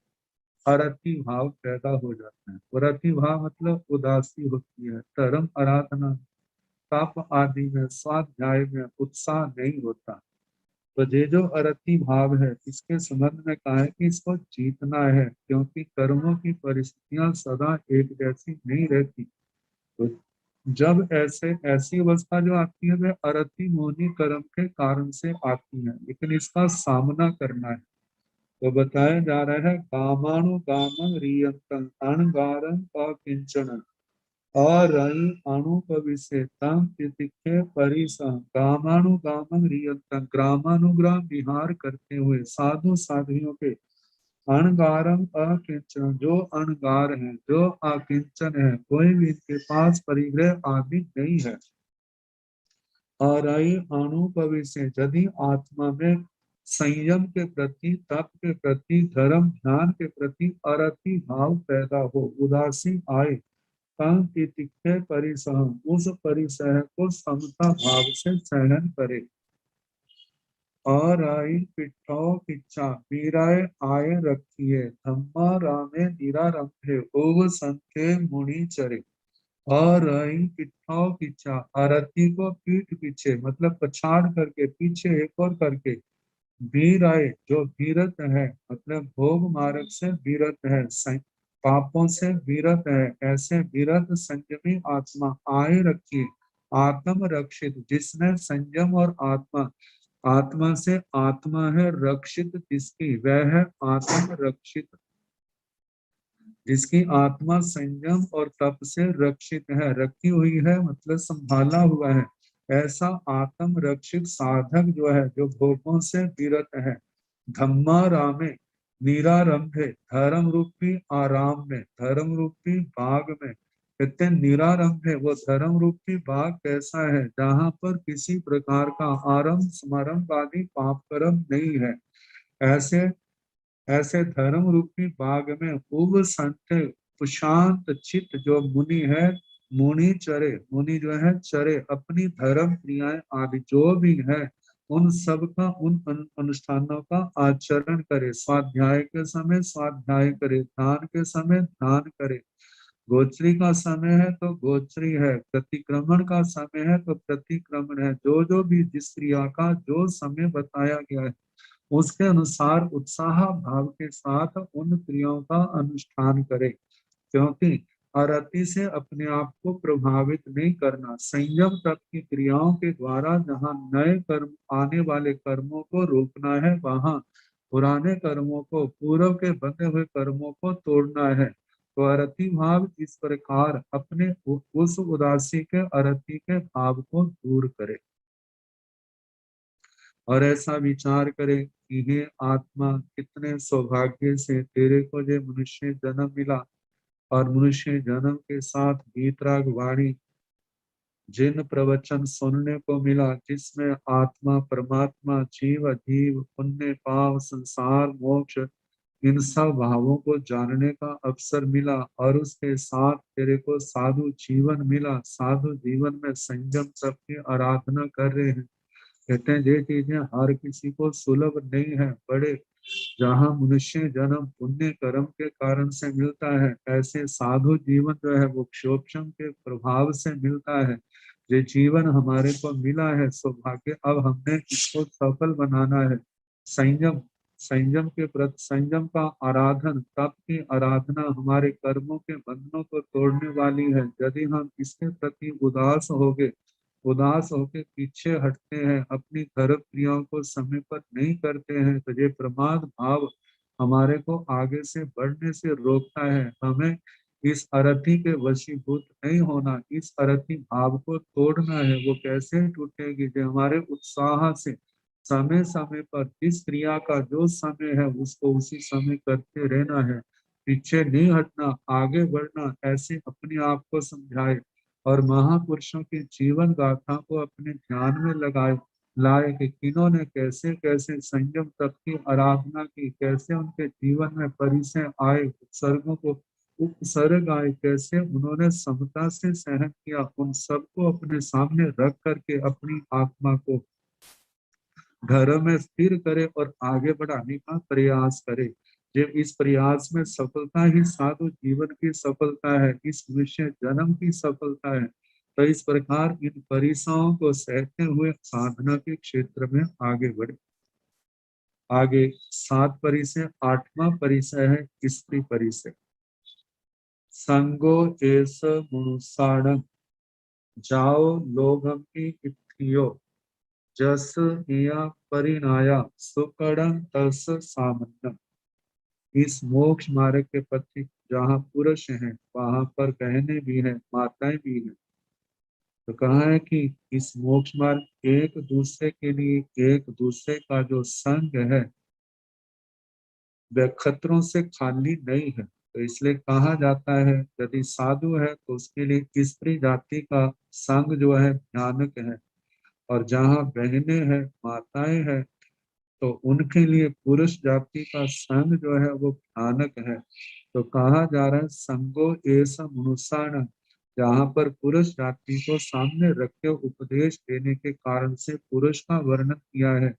अरति भाव पैदा हो जाता है। अरति भाव मतलब उदासी होती है। धर्म आराधना तप आदि में स्वाध्याय में उत्साह नहीं होता। तो ये जो अरति भाव है इसके संबंध में कहा है कि इसको जीतना है, क्योंकि कर्मों की परिस्थितियां सदा एक जैसी नहीं रहती। तो जब ऐसी अवस्था जो आती है वह अरति मोहिनी कर्म के कारण से आती है, लेकिन इसका सामना करना है। तो बताया जा रहा है कामानुगामं रियंतं अणगारं अकिंचनं अरयि अनुपविशेतं तितिक्षे परिसं। कामानुगामं रियंतं, ग्रामानुग्राम विहार करते हुए साधु साधियों के अणगारम अकिंचन, जो अणगार है जो अकिंचन है, कोई भी इनके पास परिग्रह आदि नहीं है। अरयि अनुपविशे, यदि आत्मा में संयम के प्रति, तप के प्रति, धर्म ध्यान के प्रति अरति भाव पैदा हो, उदासी आए, तं तितिक्षे परिसह, उस परिसह को समता भाव से सहन करे। और आई पिट्ठो पिच्चा, मीराए आए रखिए, धम्मा रामे निरारंभे ओव संख्ये मुनि चरे। और आई पिट्ठो पिच्चा, आरती को पीठ पीछे मतलब पछाड़ करके, पीछे एक और करके, वीर आए जो वीरत है मतलब भोग मार्ग से वीरत है, पापों से वीरत है, ऐसे वीरत संयमी आत्मा आए रखिए। आत्म रक्षित, जिसने संयम और आत्मा, आत्मा से आत्मा है रक्षित जिसकी, वह है आत्म रक्षित। जिसकी आत्मा संयम और तप से रक्षित है, रखी हुई है मतलब संभाला हुआ है, ऐसा आत्म रक्षित साधक जो है, जो भोगों से विरत है। धम्मा रामे निरारंभे, धर्म रूपी आराम में, धर्म रूपी बाग में। कहते निरारंभ है, वो धर्म रूपी बाग कैसा है, जहाँ पर किसी प्रकार का आरंभ समारंभ आदि पाप कर्म नहीं है। ऐसे ऐसे धर्म रूपी बाग में उब संत प्रशांत चित्त जो मुनि है, मुनि चरे, मुनि जो है चरे, अपनी धर्म क्रियाएं आदि जो भी है उन सब का, उन अनुष्ठानों का आचरण करे। स्वाध्याय के समय स्वाध्याय करे, ध्यान के समय ध्यान करे, गोचरी का समय है तो गोचरी है, प्रतिक्रमण का समय है तो प्रतिक्रमण है, जो जो भी जिस क्रिया का जो समय बताया गया है उसके अनुसार उत्साह भाव के साथ उन क्रियाओं का अनुष्ठान करे। क्योंकि अरति से अपने आप को प्रभावित नहीं करना, संयम तप की क्रियाओं के द्वारा जहाँ नए कर्म, आने वाले कर्मों को रोकना है, वहाँ पुराने कर्मों को, पूर्व के बंधे हुए कर्मों को तोड़ना है। तो अरति भाव इस प्रकार अपने उस उदासी के, अरति के भाव को दूर करे और ऐसा विचार करे कि हे आत्मा, कितने सौभाग्य से तेरे को ये मनुष्य जन्म मिला, और मनुष्य जन्म के साथ गीतराग वाणी जिन प्रवचन सुनने को मिला, जिसमें आत्मा परमात्मा जीव अजीव पुण्य पाप संसार मोक्ष इन सब भावों को जानने का अवसर मिला, और उसके साथ तेरे को साधु जीवन मिला, साधु जीवन में संयम सबकी आराधना कर रहे हैं। कहते हैं ये चीजें हर किसी को सुलभ नहीं है, बड़े जहाँ मनुष्य जन्म पुण्य कर्म के कारण से मिलता है, ऐसे साधु जीवन जो है वो क्षोभम के प्रभाव से मिलता है। ये जीवन हमारे को मिला है सौभाग्य, अब हमने इसको सफल बनाना है। संयम, संयम के प्रति संयम का आराधन, तप की आराधना हमारे कर्मों के बंधनों को तोड़ने वाली है। यदि हम इसके प्रति उदास हो गए उदास होकर पीछे हटते हैं, अपनी धर्म क्रियाओं को समय पर नहीं करते हैं, तो ये प्रमाद भाव हमारे को आगे से बढ़ने से रोकता है। हमें इस अरथी के वशीभूत नहीं होना, इस अरथी भाव को तोड़ना है। वो कैसे टूटेगी? जो हमारे उत्साह से समय समय पर इस क्रिया का जो समय है उसको उसी समय करते रहना है, पीछे नहीं हटना, आगे बढ़ना, ऐसे अपने आप को समझाए और महापुरुषों की जीवन गाथा को अपने ध्यान में लगाए लाए कि किन्होंने कैसे कैसे संयम तप की आराधना की, कैसे उनके जीवन में परिचय आए, उत्सर्गों को उपसर्ग आए, कैसे उन्होंने समता से सहन किया। उन सबको अपने सामने रख करके अपनी आत्मा को घरों में स्थिर करे और आगे बढ़ाने का प्रयास करे। जब इस प्रयास में सफलता ही साधु जीवन की सफलता है, इस विषय जन्म की सफलता है। तो इस प्रकार इन परिसाओं को सहते हुए साधना के क्षेत्र में आगे बढ़े। आगे 7 परिसय, 8वां परिसय है स्त्री परिसय। संगो एस मुनुसाणं जाओ लोभमि इत्थियो जस इया परिणाया सुकड़ं तस सामन्नम। इस मोक्ष मार्ग के पथिक जहाँ पुरुष हैं वहां पर बहनें भी हैं, माताएं भी हैं। तो कहा है कि इस मोक्ष मार्ग एक दूसरे के लिए, एक दूसरे का जो संग है वह खतरों से खाली नहीं है। तो इसलिए कहा जाता है यदि साधु है तो उसके लिए स्त्री जाति का संग जो है भयानक है, और जहाँ बहनें हैं, माताएं हैं, तो उनके लिए पुरुष जाति का संग जो है वो भयानक है। तो कहा जा रहा है संगो ऐसा मनुष्याण, जहाँ पर पुरुष जाति को सामने रख के उपदेश देने के कारण से पुरुष का वर्णन किया है,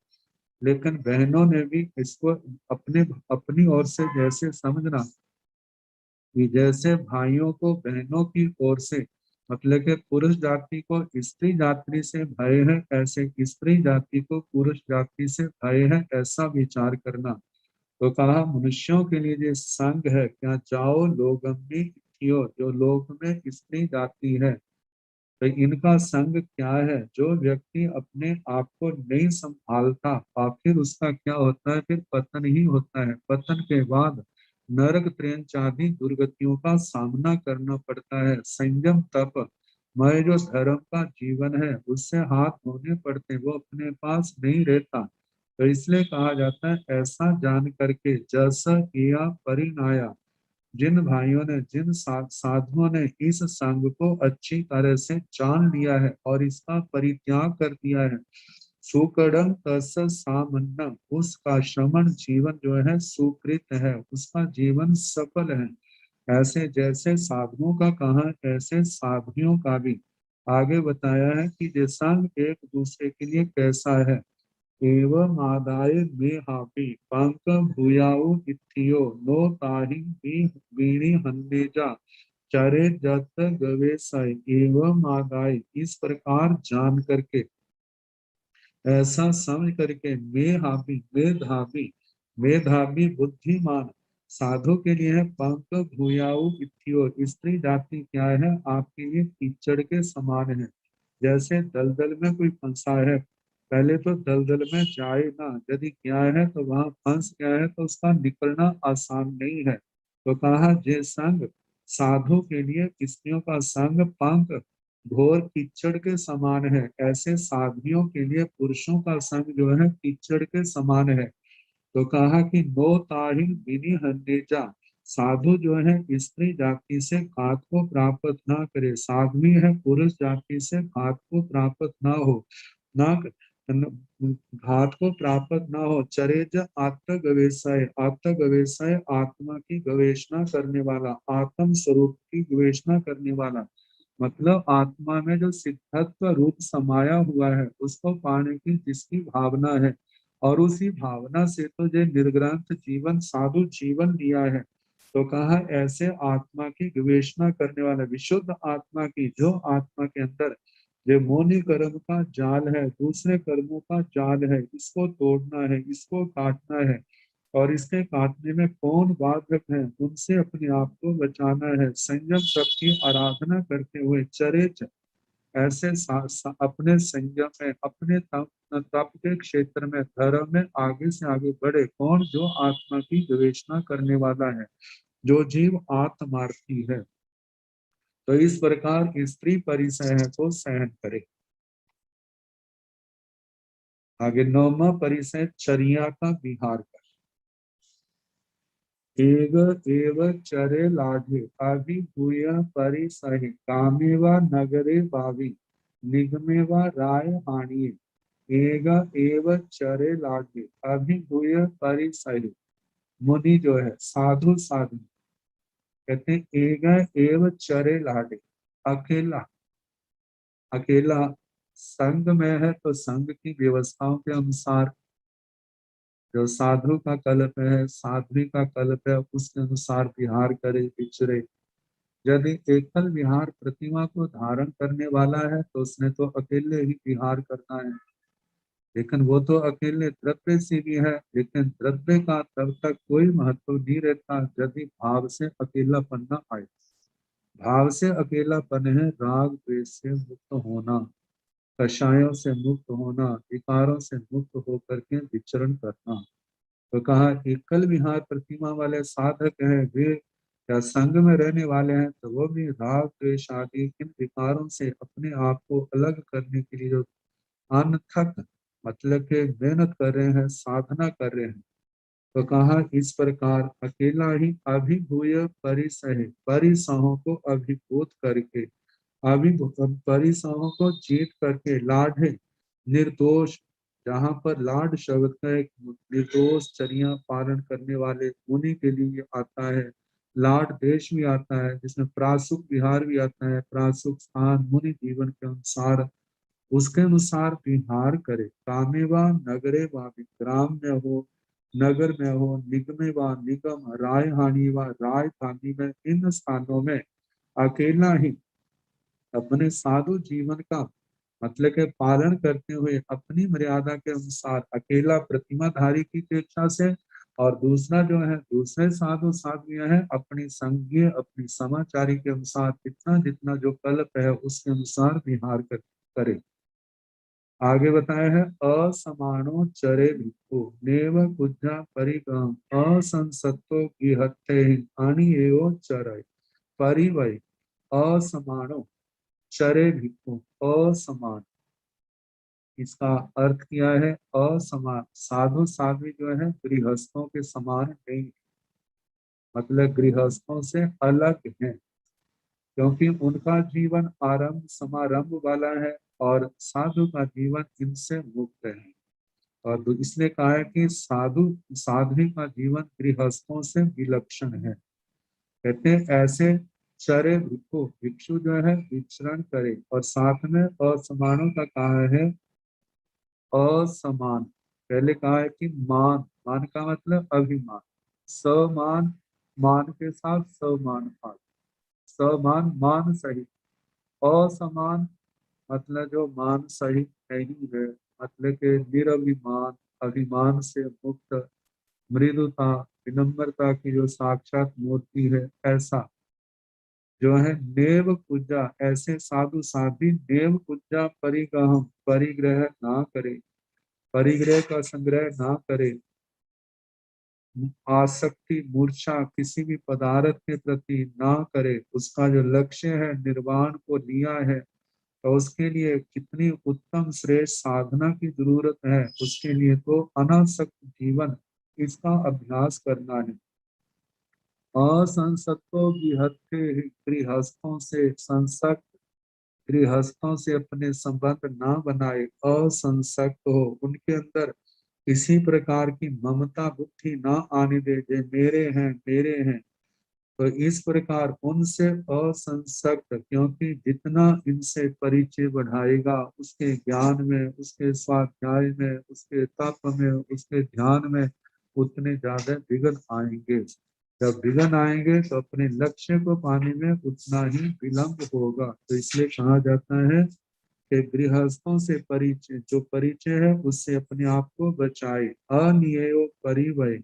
लेकिन बहनों ने भी इसको अपने अपनी ओर से जैसे समझना कि जैसे भाइयों को बहनों की ओर से, मतलब कि पुरुष जाति को स्त्री जाति से भय है, ऐसे स्त्री जाति को पुरुष जाति से भय है, ऐसा विचार करना। तो कहा मनुष्यों के लिए जो संग है, क्या जाओ लोगम्नि थियो, जो लोग में स्त्री जाति है, तो इनका संग क्या है? जो व्यक्ति अपने आप को नहीं संभालता आखिर उसका क्या होता है? फिर पतन ही होता है। पतन के बाद नरक त्रेंच आदि दुर्गतियों का सामना करना पड़ता है। संयम तप मय जो धर्म का जीवन है उससे हाथ धोने पड़ते, वो अपने पास नहीं रहता। तो इसलिए कहा जाता है ऐसा जान करके जैसा किया परिणाया, जिन भाइयों ने, जिन साधुओं ने इस संग को अच्छी तरह से जान लिया है और इसका परित्याग कर दिया है, सुकड़म तस सामन्नम, उसका श्रमण जीवन जो है सुकृत है, उसका जीवन सफल है। ऐसे जैसे साधुओं का कहा, ऐसे साधुओं का भी आगे बताया है कि ये संग एक दूसरे के लिए कैसा है। एवं आदाय में हापी पंक भूयाऊ इत्थियो नो ताहि बीणी हन्नेजा चरे जत गवेशय। एवं आदाय, इस प्रकार जान करके, ऐसा समझ करके, मेधावी मेधावी मेधावी बुद्धिमान साधु के लिए है पंक भूयाऊ इत्थियो, स्त्री जाति क्या है? आपके लिए कीचड़ के समान है। जैसे दलदल में कोई फंसा है, पहले तो दलदल में जाए ना, यदि क्या है तो वहां फंस गया है तो उसका निकलना आसान नहीं है। तो कहा जे संग साधु के लिए स्त्रियों का संग पंख घोर कीचड़ के समान है, ऐसे साधुओं के लिए पुरुषों का संग जो है कीचड़ के समान है। तो कहा कि नो ताहिल बिनी हन्नेजा, साधु जो है स्त्री जाति से घात को प्राप्त ना करे, साध्वी है पुरुष जाति से घात को प्राप्त ना हो, ना घात को प्राप्त ना हो। चरेज आत्म गवेशय, आत्म गवेशय आत्मा की गवेषणा करने वाला, आत्म स्वरूप की गवेषणा करने वाला, मतलब आत्मा में जो सिद्धत्व रूप समाया हुआ है उसको पाने की जिसकी भावना है, और उसी भावना से तो जो निर्ग्रंथ जीवन साधु जीवन दिया है। तो कहा ऐसे आत्मा की गवेषणा करने वाला, विशुद्ध आत्मा की, जो आत्मा के अंदर जो मोनि कर्म का जाल है, दूसरे कर्मों का जाल है, इसको तोड़ना है, इसको काटना है, और इसके काटने में कौन बाधक है उनसे अपने आप को बचाना है। संयम सबकी आराधना करते हुए चरेच, ऐसे अपने संयम में, अपने तप के क्षेत्र में, धर्म में आगे से आगे बढ़े। कौन? जो आत्मा की गवेषणा करने वाला है, जो जीव आत्मार्थी है। तो इस प्रकार स्त्री परिसह को सहन करे। आगे 9वां परिसय चर्या का विहार कर। एग एव चरे लाढे अभिभूय परिसहि कामे वा नगरे भावी निगमे वा राय हाणिये। एग एव चरे लाढे अभिभूय परिसहि। मुनि जो है, साधु साधु कहते हैं एग एव चरे लाढे, अकेला अकेला संग में है तो संग की व्यवस्थाओं के अनुसार, जो साधु का कल्प है, साध्वी का कल्प है, उसके अनुसार विहार करे, विचरे। यदि एकल विहार प्रतिमा को धारण करने वाला है तो उसने तो अकेले ही विहार करना है। लेकिन वो तो अकेले द्रव्य से भी है, लेकिन द्रव्य का तब तक कोई महत्व नहीं रहता यदि भाव से अकेलापन न आए। भाव से अकेलापन है राग द्वेष से मुक्त होना, कषायों से मुक्त होना, विकारों से मुक्त होकर के विचरण करना। तो कहा एकल विहार प्रतिमा वाले साधक हैं, वे या संग में रहने वाले हैं तो वो भी राग द्वेष आदि इन विकारों से अपने आप को अलग करने के लिए जो अनथक मतलब के मेहनत कर रहे हैं, साधना कर रहे हैं। तो कहा इस प्रकार अकेला ही अभिभूय परिसह, परिसहों को अभिभूत करके, परिसहों को जीत करके, लाढे निर्दोष, जहाँ पर लाड शब्द का एक निर्दोष चर्या पालन करने वाले मुनि के लिए आता है। लाड देश भी आता है, जिसमें प्रासुक विहार भी आता है। प्रासुक स्थान मुनि जीवन के अनुसार, उसके अनुसार विहार करे। कामे वा नगरे वा, ग्राम में हो, नगर में हो, निगमे वा निगम, राय हानि वा राय हानि में, इन स्थानों में अकेला ही अपने साधु जीवन का मतलब के पालन करते हुए अपनी मर्यादा के अनुसार अकेला प्रतिमाधारी की अपेक्षा से, और दूसरा जो है दूसरे साधु साध्वियां हैं अपनी संज्ञा अपनी समाचारी के अनुसार जितना जितना जो कल्प है उसके अनुसार विहार करे। आगे बताया है असमानो चरे भिक्खु नेव कुज्जा परिगम असंसत्तो गिहत्ते अनि एवो चरय परिवय। असमानो चरे भिक्खु, असमान, इसका अर्थ क्या है? असमान, साधु साध्वी जो है गृहस्थों के समान नहीं, मतलब गृहस्थों से अलग है, क्योंकि उनका जीवन आरंभ समारंभ वाला है और साधु का जीवन इनसे मुक्त है। और इसलिए कहा है कि साधु साध्वी का जीवन गृहस्थों से विलक्षण है। कहते हैं ऐसे चरे भिक्षु, भिक्षु जो है विचरण करे। और साथ में असमानों का कहा है असमान। पहले कहा है कि मान, मान का मतलब अभिमान, समान, मान के साथ समान पाठ, समान मान सहित। असमान मतलब जो मान सहित नहीं है, मतलब के निरभिमान, अभिमान से मुक्त, मृदुता विनम्रता की जो साक्षात मूर्ति है, ऐसा जो है नेव पूजा। ऐसे साधु साध्वी नेव पूजा परिग्रह, परिग्रह ना करे, परिग्रह का संग्रह ना करे। आसक्ति मूर्छा किसी भी पदार्थ के प्रति ना करे। उसका जो लक्ष्य है निर्वाण को लिया है, तो उसके लिए कितनी उत्तम श्रेष्ठ साधना की जरूरत है। उसके लिए तो अनासक्त जीवन, इसका अभ्यास करना है। असंसक्तो विहत्ते, गृहस्थों से संसक्त, गृहस्थों से अपने संबंध ना बनाए, असंसक्त हो, उनके अंदर किसी प्रकार की ममता बुद्धि ना आने दे, जे मेरे हैं मेरे हैं। तो इस प्रकार उनसे असंसक्त, क्योंकि जितना इनसे परिचय बढ़ाएगा उसके ज्ञान में, उसके स्वाध्याय में, उसके तप में, उसके ध्यान में, उतने ज्यादा विघ्न आएंगे। जब विघ्न आएंगे तो अपने लक्ष्य को पाने में उतना ही विलंब होगा। तो इसलिए कहा जाता है कि गृहस्थों से परिचय, जो परिचय है उससे अपने आप को बचाए। अनियो परिवय,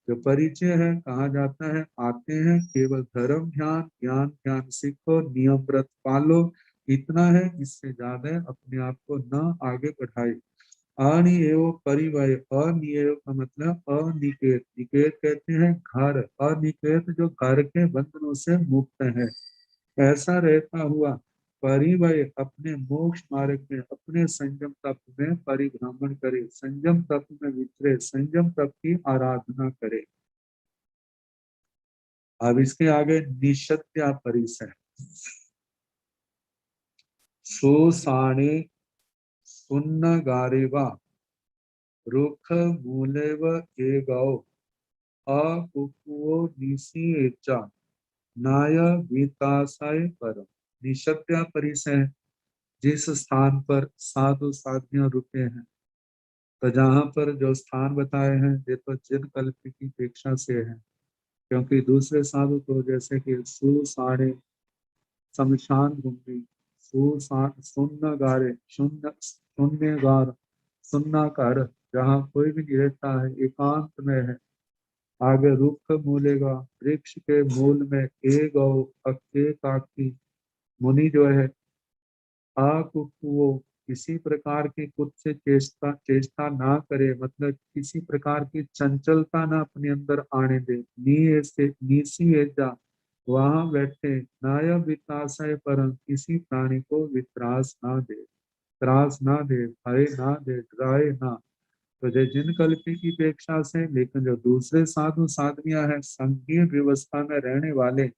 जो परिचय है कहा जाता है आते हैं केवल धर्म ध्यान, ज्ञान ध्यान सीखो, नियम व्रत पालो, इतना है, इससे ज्यादा अपने आप को न आगे बढ़ाए। अनिएव परिवय, अनिएव का मतलब अनिकेत, निकेत कहते हैं घर, अनिकेत जो घर के बंधनों से मुक्त है, ऐसा रहता हुआ परिवय अपने मोक्ष मार्ग में अपने संयम तप में परिभ्रमण करे, संयम तप में विचरे, संयम तप की आराधना करे। अब इसके आगे निषद्या परिसर, सोसाणे सुन्न गारेवा रुख मूलेव एगौ अकुकुओ निसी एचा नाय वितासाय परम। निषद्या परिसर, जिस स्थान पर साधु साधियां रुके हैं, तो जहाँ पर जो स्थान बताए हैं ये तो जिन कल्प की अपेक्षा से है, क्योंकि दूसरे साधु तो जैसे कि सुसाणे शमशान भूमि, सुन्न गारे शून्य शून्य गार, सुन्ना कर जहाँ कोई भी नहीं रहता है, एकांत में है। आगे रुख मूलेगा, वृक्ष के मूल में, एक गौ अकेकाकी मुनि जो है, अकुकुओ किसी प्रकार की कुछ से चेष्टा चेष्टा ना करे, मतलब किसी प्रकार की चंचलता ना अपने अंदर आने दे। नीसी एजा वहां बैठे, नाय वितासय परम किसी प्राणी को वित्रास ना दे, त्रास ना दे, भय ना दे, डराए ना। तो जो जिन कल्पी की अपेक्षा से, लेकिन जो दूसरे साधु साधवियां हैं, संघीय व्यवस्था में रहने वाले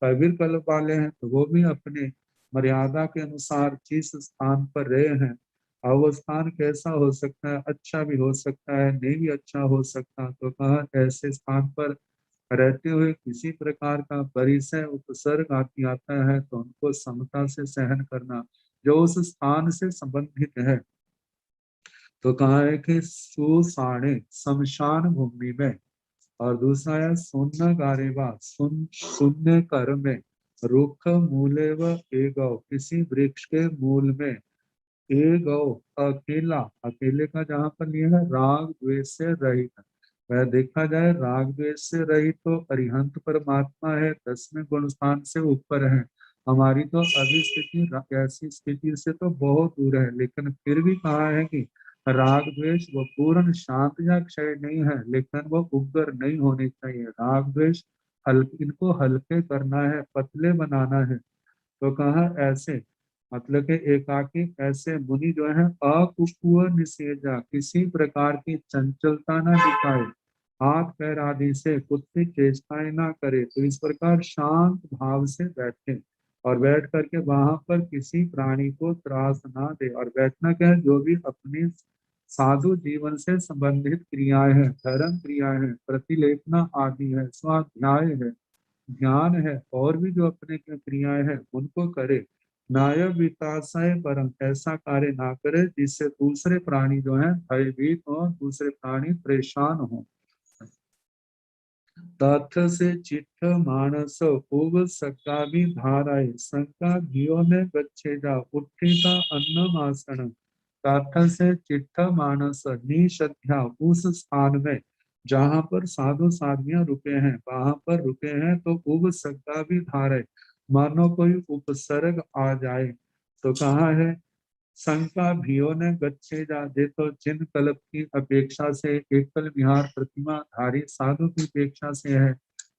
पवित्र कल्प वाले हैं, तो वो भी अपने मर्यादा के अनुसार जिस स्थान पर रहे हैं, और वो स्थान कैसा हो सकता है, अच्छा भी हो सकता है, नहीं भी अच्छा हो सकता, तो कहा ऐसे स्थान पर रहते हुए किसी प्रकार का परिसय उपसर्ग आती आता है तो उनको समता से सहन करना, जो उस स्थान से संबंधित है। तो कहा है कि सुसाणे शमशान भूमि में, और दूसरा है सुन्न गारेवा शून्य कर में, रुख मूले व एगौ किसी वृक्ष के मूल में, एगौ अकेला, अकेले का जहाँ पर लिया है राग द्वेष से रहित। वह देखा जाए राग द्वेष से रहित तो अरिहंत परमात्मा है, 10वें गुण स्थान से ऊपर है। हमारी तो अभी स्थिति ऐसी स्थिति से तो बहुत दूर है, लेकिन फिर भी कहा है कि राग द्वेष वो पूर्ण शांत या क्षय नहीं है, लेकिन वो उग्र नहीं होने चाहिए। राग द्वेष हल्के, इनको हल्के करना है, पतले बनाना है। तो कहा ऐसे, मतलब कि एकाकी ऐसे मुनि जो है अकुकुअ निषेधा किसी प्रकार की चंचलता ना दिखाए, हाथ पैर आदि से कुछ भी चेष्टाएं ना करे, तो इस प्रकार शांत भाव से बैठे, और बैठ करके वहां पर किसी प्राणी को त्रास ना दे। और बैठना क्या है, जो भी अपनी साधु जीवन से संबंधित क्रियाएं हैं, धर्म क्रियाएं हैं, प्रतिलेपना आदि है, स्वाध्याय है, ज्ञान है, और भी जो अपने क्रियाएं हैं उनको करे। नाय विकासाय परम ऐसा कार्य ना करे जिससे दूसरे प्राणी जो है भयभीत हो, दूसरे प्राणी परेशान हो। तथ से चिट्ठ मानस उग सका भी धाराए शंका घियो ने गच्छे जा उत्थिता अन्न मासन। तथ से चिट्ठ मानस निश्रद्धा उस स्थान में जहाँ पर साधु साधवियां रुके हैं, वहां पर रुके हैं, तो उग सका भी धाराए मानो कोई उपसर्ग आ जाए। तो कहाँ है, शंका भियो ने गच्छे जा दे, तो जिन कल्प की अपेक्षा से एकल विहार प्रतिमा धारी साधु की अपेक्षा से है,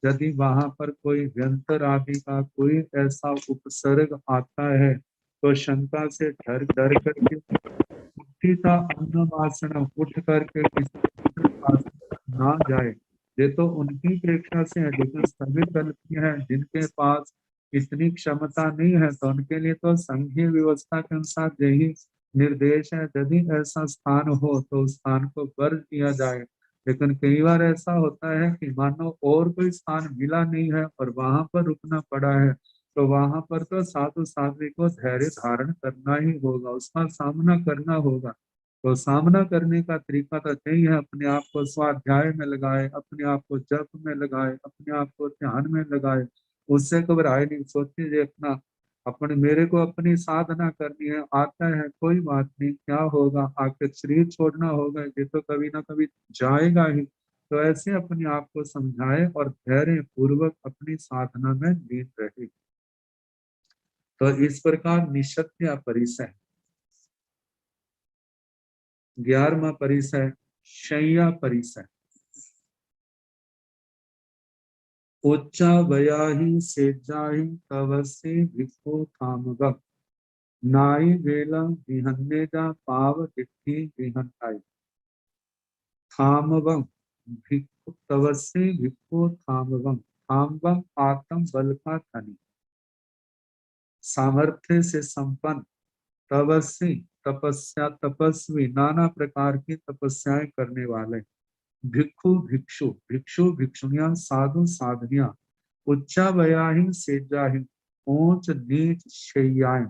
यदि वहां पर कोई व्यंतर आदि का कोई ऐसा उपसर्ग आता है, तो शंका से डर डर करके उठी का अन्न वासना उठ करके किसी दूसरे पास ना जाए। ये तो उनकी अपेक्षा से है, लेकिन सभी कल्पी हैं जिनके पास इतनी क्षमता नहीं है, तो उनके लिए तो संघीय व्यवस्था के अनुसार यही निर्देश है, यदि ऐसा स्थान हो तो उस स्थान को वर्ज दिया जाए। लेकिन कई बार ऐसा होता है कि मानो और कोई स्थान मिला नहीं है और वहां पर रुकना पड़ा है, तो वहां पर तो साधु साध्वी को धैर्य धारण करना ही होगा, उसका सामना करना होगा। तो सामना करने का तरीका तो यही है, अपने आप को स्वाध्याय में लगाए, अपने आप को जप में लगाए, अपने आप को ध्यान में लगाए, उससे घबराए नहीं, सोचिए देखना अपने मेरे को अपनी साधना करनी है, आता है कोई बात नहीं, क्या होगा, आखिर शरीर छोड़ना होगा, ये तो कभी ना कभी जाएगा ही। तो ऐसे अपने आप को समझाए और धैर्य पूर्वक अपनी साधना में लीन रहे। तो इस प्रकार निषद्या परिसय। 11वां परिसय शय्या परिसय। उच्चा बयाही सेजाही तवसे भिक्खु थामगम नाई वेला विहन्ने जा पाव दिट्ठी विहन्नाई थामवम भिक्खु तवसे भिक्खु थामवम। थामवम आत्म बल का धनी, सामर्थ्य से संपन्न, तपस्वी तपस्या तपस्वी नाना प्रकार की तपस्याएं करने वाले, भिक्षु भिक्षु भिक्षु भिक्षुनियां साधु साधनियां, उच्चा बयाही सेजाही ऊंच नीच शैयाएं।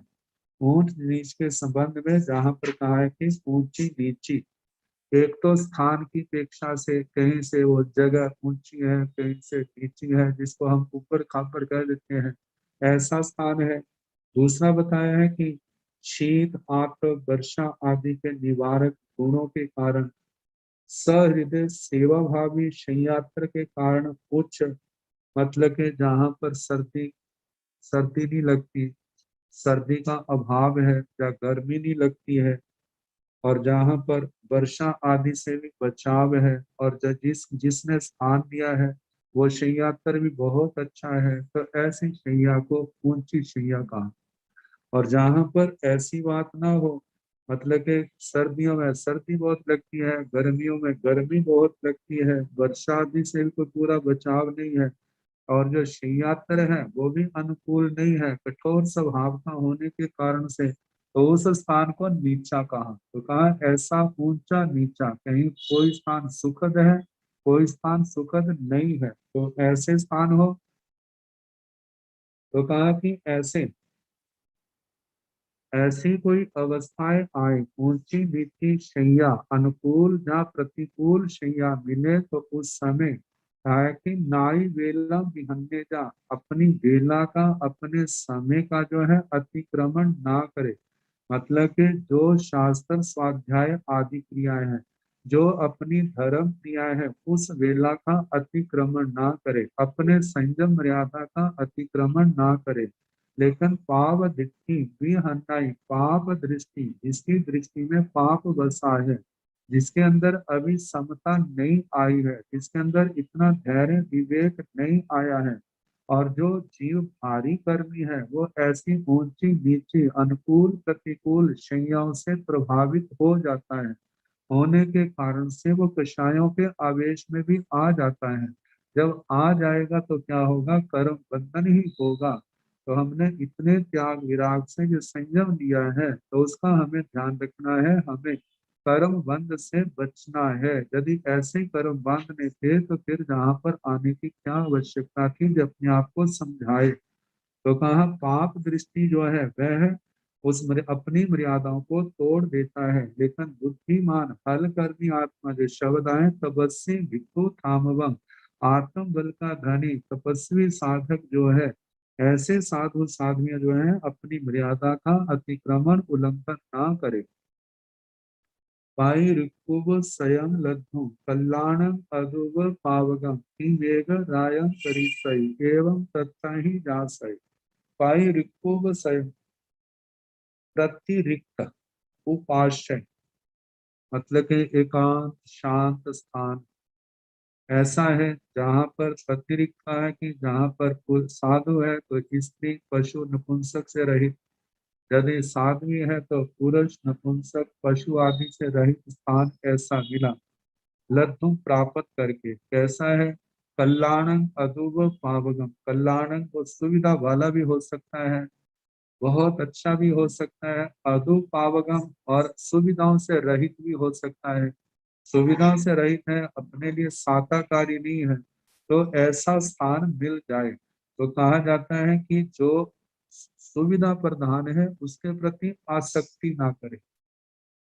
ऊंच नीच के संबंध में जहां पर कहा है कि ऊंची नीची, एक तो स्थान की अपेक्षा से कहीं से वो जगह ऊंची है, कहीं से नीची है, जिसको हम ऊपर खापर कह देते हैं, ऐसा स्थान है। दूसरा बताया है कि शीत आर्त वर्षा आदि के निवारक गुणों के कारण, सहृदय सेवा भावी शय्यात्र के कारण उच्च, मतलब के जहाँ पर सर्दी सर्दी नहीं लगती, सर्दी का अभाव है या गर्मी नहीं लगती है, और जहाँ पर वर्षा आदि से भी बचाव है, और जिसने स्थान दिया है वो शय्यात्र भी बहुत अच्छा है, तो ऐसी शैया को ऊंची शैया कहा। और जहां पर ऐसी बात ना हो, मतलब कि सर्दियों में सर्दी बहुत लगती है, गर्मियों में गर्मी बहुत लगती है, वर्षा आदि से भी कोई पूरा बचाव नहीं है, और जो शय्यात्र है वो भी अनुकूल नहीं है, कठोर स्वभाव का होने के कारण से, तो उस स्थान को नीचा कहा। तो कहा ऐसा ऊंचा नीचा, कहीं कोई स्थान सुखद है, कोई स्थान सुखद नहीं है, तो ऐसे स्थान हो। तो कहा कि ऐसी कोई अवस्थाएं आए, ऊंची नीची शैया, अनुकूल या प्रतिकूल शैया मिले, तो उस समय है कि नाई वेला विहन्ने जा, अपनी वेला का अपने समय का जो है अतिक्रमण ना करे। मतलब कि जो शास्त्र स्वाध्याय आदि क्रियाएं हैं, जो अपनी धर्म क्रियाएं है, उस वेला का अतिक्रमण ना करे, अपने संयम मर्यादा का अतिक्रमण ना करे। लेकिन पाप दृष्टि भी हटाई, पाप दृष्टि, जिसकी दृष्टि में पाप बसा है, जिसके अंदर अभी समता नहीं आई है, जिसके अंदर इतना धैर्य विवेक नहीं आया है, और जो जीव भारी कर्मी है, वो ऐसी ऊंची नीची अनुकूल प्रतिकूल शैयाओं से प्रभावित हो जाता है, होने के कारण से वो कषायों के आवेश में भी आ जाता है। जब आ जाएगा तो क्या होगा, कर्म बंधन ही होगा। तो हमने इतने त्याग विराग से जो संयम लिया है, तो उसका हमें ध्यान रखना है, हमें कर्म बंध से बचना है। यदि ऐसे कर्म बांधने थे तो फिर जहाँ पर आने की क्या आवश्यकता थी, जब अपने आप को समझाए। तो कहा पाप दृष्टि जो है वह अपनी मर्यादाओं को तोड़ देता है, लेकिन बुद्धिमान हल करनी आत्मा, जो शब्द आए तपस्वी भिक्खु थामवम, आत्म बल का धनी तपस्वी साधक जो है, ऐसे साधु साधवियां जो है अपनी मर्यादा का अतिक्रमण उल्लंघन ना करे। पाई ऋकुव स्वयं लद्धु कल्याणम अदुव पावगम ही वेग रायम परिसई एवं तत्ता ही जासई। पाई ऋकुव स्वयं प्रतिरिक्त उपाश्रय, मतलब कि एकांत शांत स्थान ऐसा है जहाँ पर अतिरिक्त का है कि जहाँ पर साधु है तो स्त्री पशु नपुंसक से रहित, यदि साध्वी है तो पुरुष नपुंसक पशु आदि से रहित स्थान ऐसा मिला लद्धुम प्राप्त करके। कैसा है, कल्याणं अदुव पावगम, कल्याणं को सुविधा वाला भी हो सकता है, बहुत अच्छा भी हो सकता है, अदु पावगम और सुविधाओं से रहित भी हो सकता है। सुविधाओं से रहित है, अपने लिए साताकारी नहीं है, तो ऐसा स्थान मिल जाए तो कहा जाता है कि जो सुविधा प्रधान है उसके प्रति आसक्ति ना करे,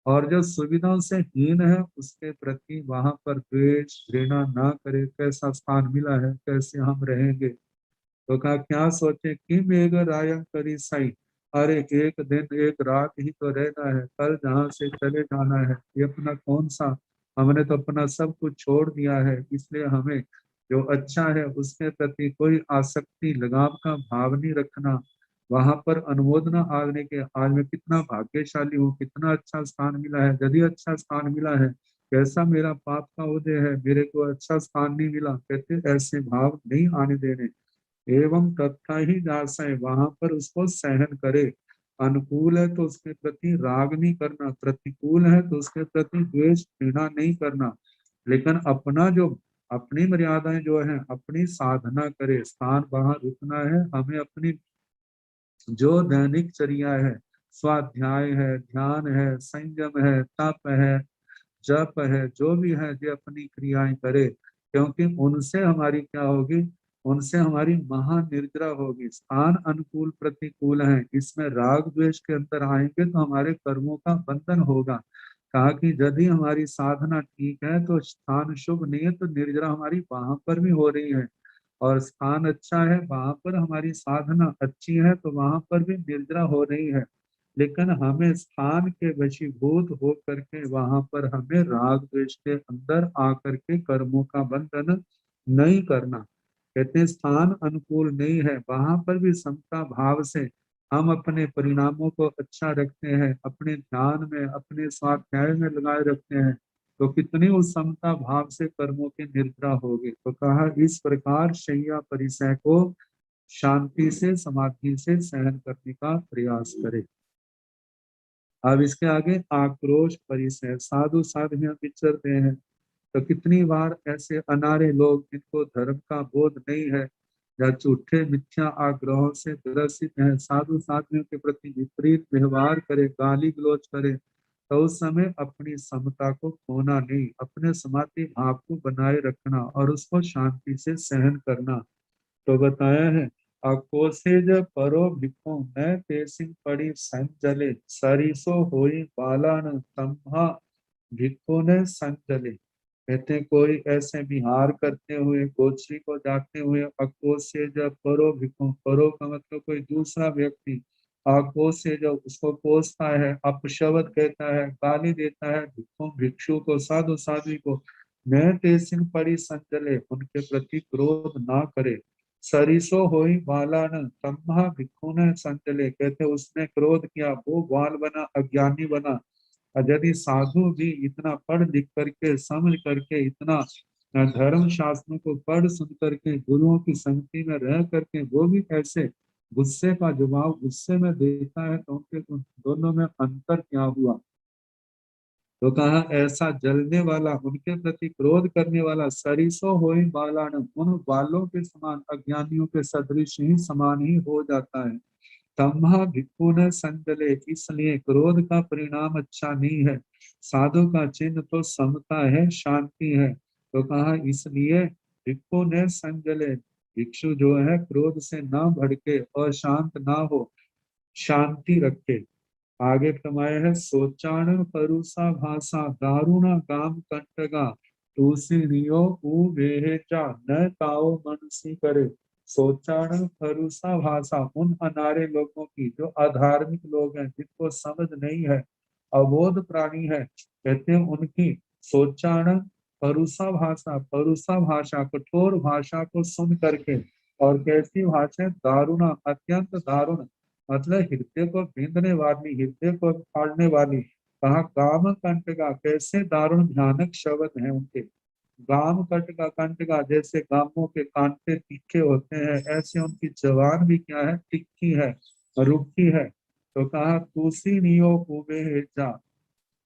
और जो सुविधाओं से हीन है उसके प्रति वहां पर द्वेष घृणा ना करे। कैसा स्थान मिला है, कैसे हम रहेंगे। तो कहा क्या सोचे कि मेघ रायन करी साई, अरे एक दिन एक रात ही तो रहना है, कल जहाँ से चले जाना है, ये अपना कौन सा, हमने तो अपना सब कुछ छोड़ दिया है, इसलिए हमें जो अच्छा है उसके प्रति कोई आसक्ति लगाव का भाव नहीं रखना। वहां पर अनुमोदना आने के आज मैं कितना भाग्यशाली हूँ, कितना अच्छा स्थान मिला है। यदि अच्छा स्थान मिला है, कैसा मेरा पाप का उदय है, मेरे को अच्छा स्थान नहीं मिला, कहते ऐसे भाव नहीं आने देने। एवं तथा ही दासाएं, वहां पर उसको सहन करे। अनुकूल है तो उसके प्रति राग नहीं करना, प्रतिकूल है तो उसके प्रति द्वेष घृणा नहीं करना, लेकिन अपना जो अपनी मर्यादाएं जो है अपनी साधना करे। स्थान वहां रुकना है हमें, अपनी जो दैनिक चर्या है, स्वाध्याय है, ध्यान है, संयम है, तप है, जप है, जो भी है जो अपनी क्रियाएं करे, क्योंकि उनसे हमारी क्या होगी, उनसे हमारी महानिर्जरा होगी। स्थान अनुकूल प्रतिकूल है, इसमें राग द्वेष के अंदर आएंगे तो हमारे कर्मों का बंधन होगा। कहा कि यदि हमारी साधना ठीक है तो स्थान शुभ नहीं है तो निर्जरा हमारी वहां पर भी हो रही है, और स्थान अच्छा है वहां पर हमारी साधना अच्छी है तो वहां पर भी निर्जरा हो रही है। लेकिन हमें स्थान के वशीभूत हो करके वहां पर हमें राग द्वेष के अंदर आकर के कर्मों का बंधन नहीं करना। कहते हैं स्थान अनुकूल नहीं है, वहां पर भी समता भाव से हम अपने परिणामों को अच्छा रखते हैं, अपने ध्यान में अपने स्वाध्याय में लगाए रखते हैं, तो कितनी उस समता भाव से कर्मों की निर्जरा होगी। तो कहा इस प्रकार शैया परिसय को शांति से समाधि से सहन करने का प्रयास करे। अब इसके आगे आक्रोश परिसय, साधु साधुयां विचरते हैं तो कितनी बार ऐसे अनारे लोग जिनको धर्म का बोध नहीं है या झूठे मिथ्या आग्रहों से ग्रसित हैं, साधु साधुओं के प्रति विपरीत व्यवहार करे, गाली गलौज करे, तो उस समय अपनी समता को खोना नहीं, अपने समाधि भाव को बनाए रखना और उसको शांति से सहन करना। तो बताया है अकोसेज परो भिक्खु न तेसिंग पड़ी संजले, सरिसो होई बालान तम्हा भिक्खु ने संजले। कहते हैं कोई ऐसे विहार करते हुए गोचरी को जाते हुए अकोस से जब परो भिक्खु, परो का मतलब कोई दूसरा व्यक्ति, आकोस से जब उसको कोसता है, अपशब्द कहता है, गाली देता है भिक्खु भिक्षु को, साधु साध्वी को, मैं तेसिंग पड़ी संजले, उनके प्रति क्रोध ना करे। सरिसो होई बालान तम्हा भिक्खु ने संजले, कहते उसने क्रोध किया वो बाल बना, अज्ञानी बना। और यदि साधु भी इतना पढ़ लिख करके समझ करके इतना धर्म शास्त्रों को पढ़ सुन करके गुरुओं की संगति में रह करके वो भी ऐसे गुस्से का जवाब गुस्से में देता है, तो उनके उन दोनों में अंतर क्या हुआ। तो कहा ऐसा जलने वाला, उनके प्रति क्रोध करने वाला, सरिसो होई बालान, उन बालों के समान, अज्ञानियों के सदृश ही समान ही हो जाता है। तम्हा भिक्खु ने संजले, इसलिए क्रोध का परिणाम अच्छा नहीं है। साधु का चिन्ह तो समता है, शांति है। तो कहा इसलिए भिक्खु ने संजले, भिक्षु जो है क्रोध से ना भड़के और शांत ना हो, शांति रखे। आगे फरमाया है सोचाण परुषा भाषा दारुणा काम कंटगा, तुलसी रियो उ बेहेजा न ताओ मनसी करे। सोचाण परुषा भाषा, उन अनारे लोगों की जो अधार्मिक लोग हैं, जिनको समझ नहीं है, अबोध प्राणी है, कहते हैं उनकी सोचाण परुषा भाषा, परुषा भाषा कठोर भाषा को सुन करके, और कैसी भाषा, दारुणा अत्यंत दारुण, मतलब हृदय को बींधने वाली, हृदय को फाड़ने वाली। कहा काम कंटका, कैसे दारुण भयानक शब्द हैं उनके। गाम कटका, कंटका जैसे गामों के कांटे तीखे होते हैं, ऐसे उनकी जबान भी क्या है, तिखी है, रुखी है। तो कहा तुलसी नियो कुबे जा,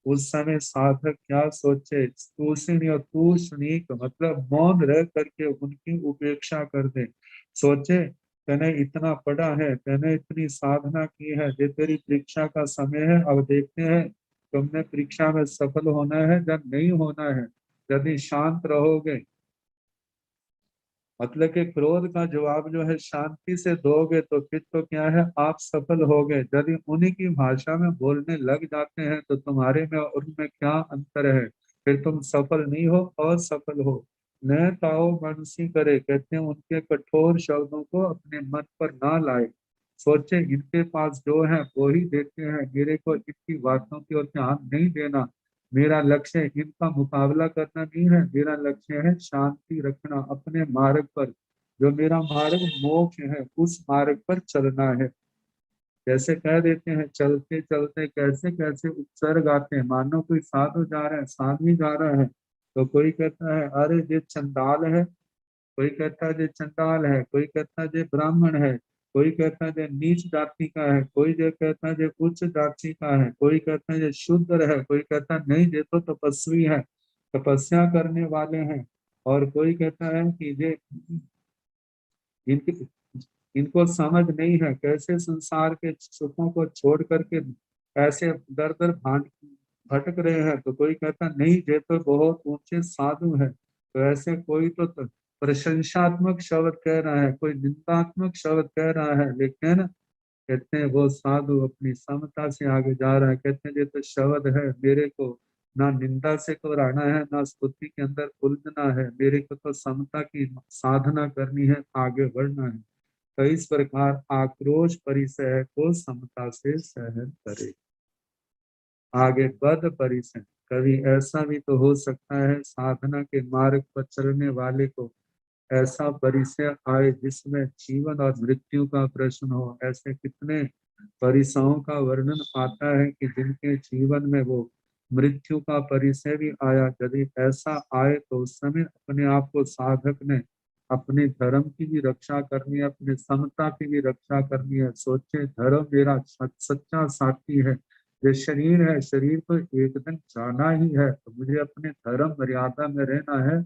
उस समय साधक क्या सोचे, तूषणीय, तूषणीक मतलब मौन रह करके उनकी उपेक्षा कर दे। सोचे मैंने इतना पढ़ा है, मैंने इतनी साधना की है, ये तेरी परीक्षा का समय है, अब देखते हैं तुमने परीक्षा में सफल होना है या नहीं होना है। यदि शांत रहोगे, मतलब कि क्रोध का जवाब जो है शांति से दोगे तो फिर तो क्या है, आप सफल हो गए। यदि उन्हीं की भाषा में बोलने लग जाते हैं तो तुम्हारे में और उनमें क्या अंतर है, फिर तुम सफल नहीं हो और सफल हो। न ताओ मनसी करे, कहते हैं उनके कठोर शब्दों को अपने मन पर ना लाए। सोचे इनके पास जो है वो ही देते हैं, मेरे को इनकी बातों की ओर ध्यान नहीं देना। मेरा लक्ष्य इनका मुकाबला करना नहीं है, मेरा लक्ष्य है शांति रखना अपने मार्ग पर, जो मेरा मार्ग मोक्ष है उस मार्ग पर चलना है। जैसे कह देते हैं चलते चलते कैसे कैसे उपसर्ग आते हैं, मानो कोई साधु जा रहा है, साध्वी जा रहा है, तो कोई कहता है अरे ये चंडाल है, कोई कहता है ये चंडाल है, कोई कहता है ये ब्राह्मण है, कोई कहता है ये नीच जाति का है, कोई जो कहता है ये उच्च जाति का है, कोई कहता है ये शूद्र है, कोई कहता है नहीं ये तो तपस्वी है, तपस्या करने वाले हैं, और कोई कहता है कि ये इनकी इनको समझ नहीं है, कैसे संसार के सुखों को छोड़ करके ऐसे दर दर भटक रहे हैं, तो कोई कहता नहीं ये तो बहुत ऊंचे साधु है, तो ऐसे कोई तो प्रशंसात्मक शब्द कह रहा है, कोई निंदात्मक शब्द कह रहा है, लेकिन कहते हैं वो साधु अपनी समता से आगे जा रहा है, कहते हैं ये तो शब्द है, मेरे को ना निंदा से घबराना है, ना स्तुति के अंदर उलझना है, मेरे को तो समता की साधना करनी है, आगे बढ़ना है। तो इस प्रकार आक्रोश परिसह को समता से सहन करे, आगे बद परिसह। कभी ऐसा भी तो हो सकता है साधना के मार्ग पर चलने वाले को ऐसा परिसय आए जिसमें जीवन और मृत्यु का प्रश्न हो। ऐसे कितने परिसयों का वर्णन आता है कि जिनके जीवन में वो मृत्यु का परिसय भी आया। यदि ऐसा आए तो उस समय अपने आप को साधक ने अपने धर्म की भी रक्षा करनी है, अपने समता की भी रक्षा करनी है। सोचे धर्म मेरा सच्चा साथी है, ये शरीर है, शरीर को एक दिन जाना ही है, तो मुझे अपने धर्म मर्यादा में रहना है,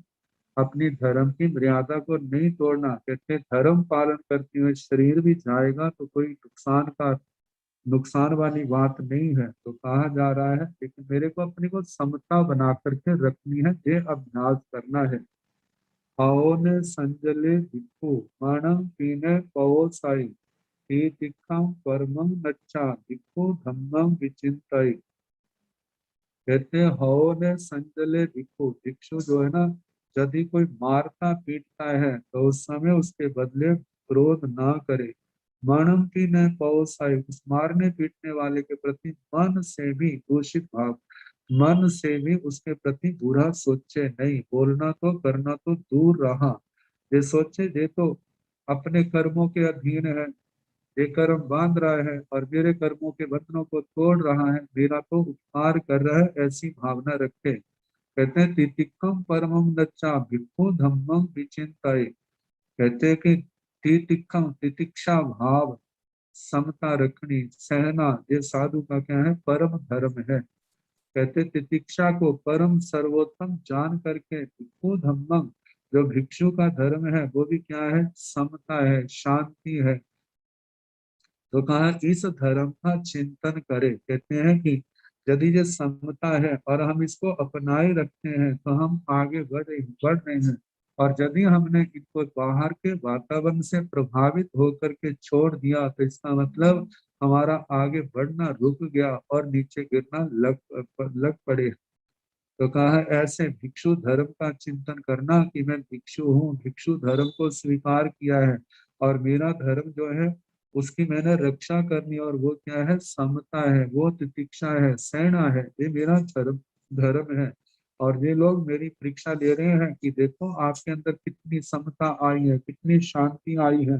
अपनी धर्म की मर्यादा को नहीं तोड़ना। कहते धर्म पालन करते हुए शरीर भी जाएगा तो कोई नुकसान वाली बात नहीं है। तो कहा जा रहा है लेकिन मेरे को अपनी को समता बना करके रखनी है, ये अभ्यास करना है। हवन संजले भिक्खु माणम पीने पवो साई तिखम परमं नच्चा भिक्खु धम्मं विचिंताई। कहते हैं हवन संजले भिक्खु, भिक्षु जो है ना, यदि कोई मारता पीटता है तो उस समय उसके बदले क्रोध ना करे। मरणम की न पौसाई, उस मारने पीटने वाले के प्रति मन से भी दूषित भाव, मन से भी उसके प्रति बुरा सोचे नहीं। बोलना तो करना तो दूर रहा, ये सोचे ये तो अपने कर्मों के अधीन है, ये कर्म बांध रहा है और मेरे कर्मों के बंधनों को तोड़ रहा है, मेरा तो उपकार कर रहा है, ऐसी भावना रखे। कहते हैं तितिक्कम परमम नच्चा भिक्खु धम्मम विचिंताय। कहते हैं कि तितिक्कम तितिक्षा भाव, समता रखनी, सहना, ये साधु का क्या है, परम धर्म है। कहते तितिक्षा को परम सर्वोत्तम जान करके भिक्खु धम्मम, जो भिक्षु का धर्म है वो भी क्या है, समता है, शांति है। तो कहा इस धर्म का चिंतन करे। कहते हैं कि यदि ये समता है और हम इसको अपनाए रखते हैं तो हम आगे बढ़ रहे हैं। और यदि हमने इनको बाहर के वातावरण से प्रभावित होकर के छोड़ दिया तो इसका मतलब हमारा आगे बढ़ना रुक गया और नीचे गिरना लग पड़े। तो कहा ऐसे भिक्षु धर्म का चिंतन करना कि मैं भिक्षु हूँ, भिक्षु धर्म को स्वीकार किया है और मेरा धर्म जो है उसकी मैंने रक्षा करनी, और वो क्या है, समता है, वो तितिक्षा है, सेना है, ये मेरा धर्म है। और ये लोग मेरी परीक्षा ले रहे हैं कि देखो आपके अंदर कितनी समता आई है, कितनी शांति आई है,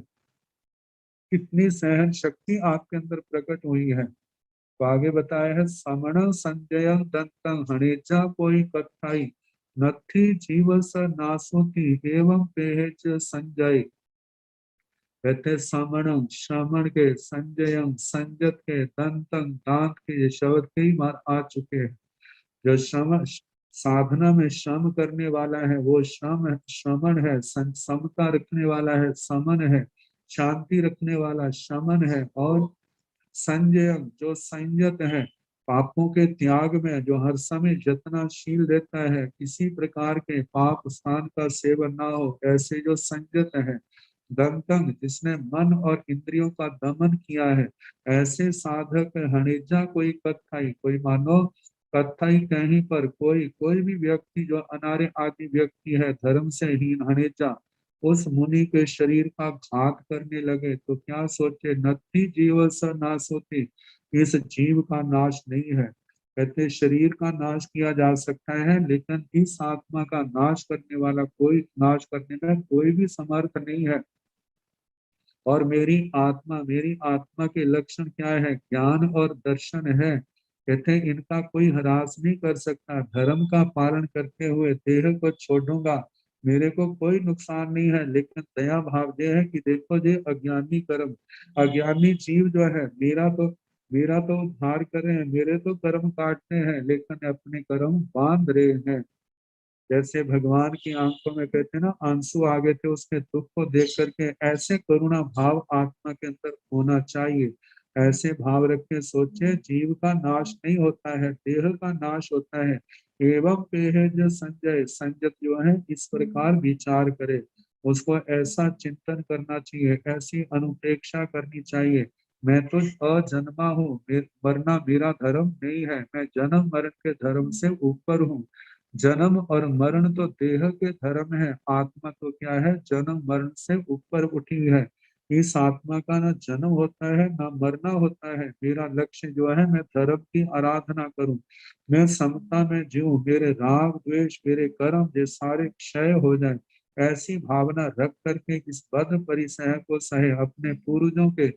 कितनी सहन शक्ति आपके अंदर प्रकट हुई है। तो आगे बताया है समण संजय दंतं हणेजा कोई कथाई नथी जीव स नासुति एवं पेहच संजय। कहते समण, श्रमण के, संजयम संजत के, दंतं दांत के, ये शब्द कई बार आ चुके हैं। जो श्रम साधना में श्रम करने वाला है वो श्रमण है, समता रखने वाला है समन है, शांति रखने वाला शमन है, और संजयम जो संयत है, पापों के त्याग में जो हर समय यत्नशील रहता है, किसी प्रकार के पाप स्थान का सेवन ना हो, ऐसे जो संयत है। दंतंग जिसने मन और इंद्रियों का दमन किया है, ऐसे साधक। हणिजा कोई कथाई, कोई मानो कथाई कहीं पर कोई कोई भी व्यक्ति जो अनार्य आदि व्यक्ति है, धर्म से हीन, हणिजा उस मुनि के शरीर का घात करने लगे तो क्या सोचे, नथी जीव स नाश होती, इस जीव का नाश नहीं है। कहते शरीर का नाश किया जा सकता है लेकिन इस आत्मा का नाश करने वाला कोई, नाश करने में कोई भी समर्थ नहीं है। और मेरी आत्मा के लक्षण क्या है? ज्ञान और दर्शन है। कहते हैं इनका कोई ह्रास नहीं कर सकता। धर्म का पालन करते हुए देह को छोड़ूंगा, मेरे को कोई नुकसान नहीं है। लेकिन दया भाव ये है कि देखो ये अज्ञानी कर्म, अज्ञानी जीव जो है, मेरा तो उद्धार कर रहे हैं, मेरे तो कर्म काटते हैं, लेकिन अपने कर्म बांध रहे हैं। जैसे भगवान की आंखों में कहते हैं ना आंसू आ गए थे उसके दुख को देख करके, ऐसे करुणा भाव आत्मा के अंदर होना चाहिए। ऐसे भाव रखे सोचे जीव का नाश नहीं होता है, देह का नाश होता है। एवं पेह जो संजय, संजत जो है इस प्रकार विचार करे, उसको ऐसा चिंतन करना चाहिए, ऐसी अनुपेक्षा करनी चाहिए। मैं तो अजन्मा हूँ, वरना मेरा धर्म नहीं है, मैं जन्म मरण के धर्म से ऊपर हूँ। जन्म और मरण तो देह के धर्म है, आत्मा तो क्या है? जन्म मरण से ऊपर उठी है। इस आत्मा का ना जन्म होता है ना मरना होता है। मेरा लक्ष्य जो है मैं धर्म की आराधना करूं, मैं समता में जीऊं, मेरे राग द्वेष मेरे कर्म ये सारे क्षय हो जाए, ऐसी भावना रख करके इस बद्ध परिसह को सहे। अपने पूर्वजों के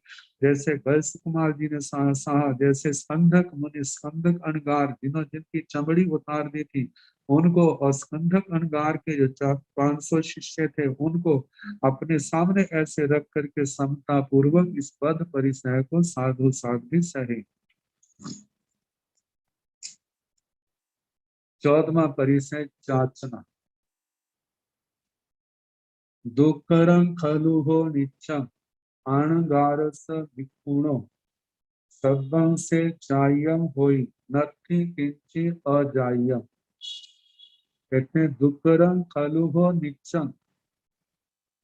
जैसे वैश्य कुमार जी ने सहा, जैसे स्कंदक मुनि, स्कंदक अणगार जिनकी चमड़ी उतार दी थी उनको, और स्कंदक अणगार के जो 500 शिष्य थे उनको अपने सामने ऐसे रख करके समता पूर्वक इस पद परिसर को साधु साध्वी सहे। 14वां परिसर चाचना। दुःखरं खलु हो नित्यं अणगारस विपुणो, सर्वं से चाह्यं होई नत्थि किंचि अजाह्यं। कहते हैं दुःखरं खलु हो नित्यं,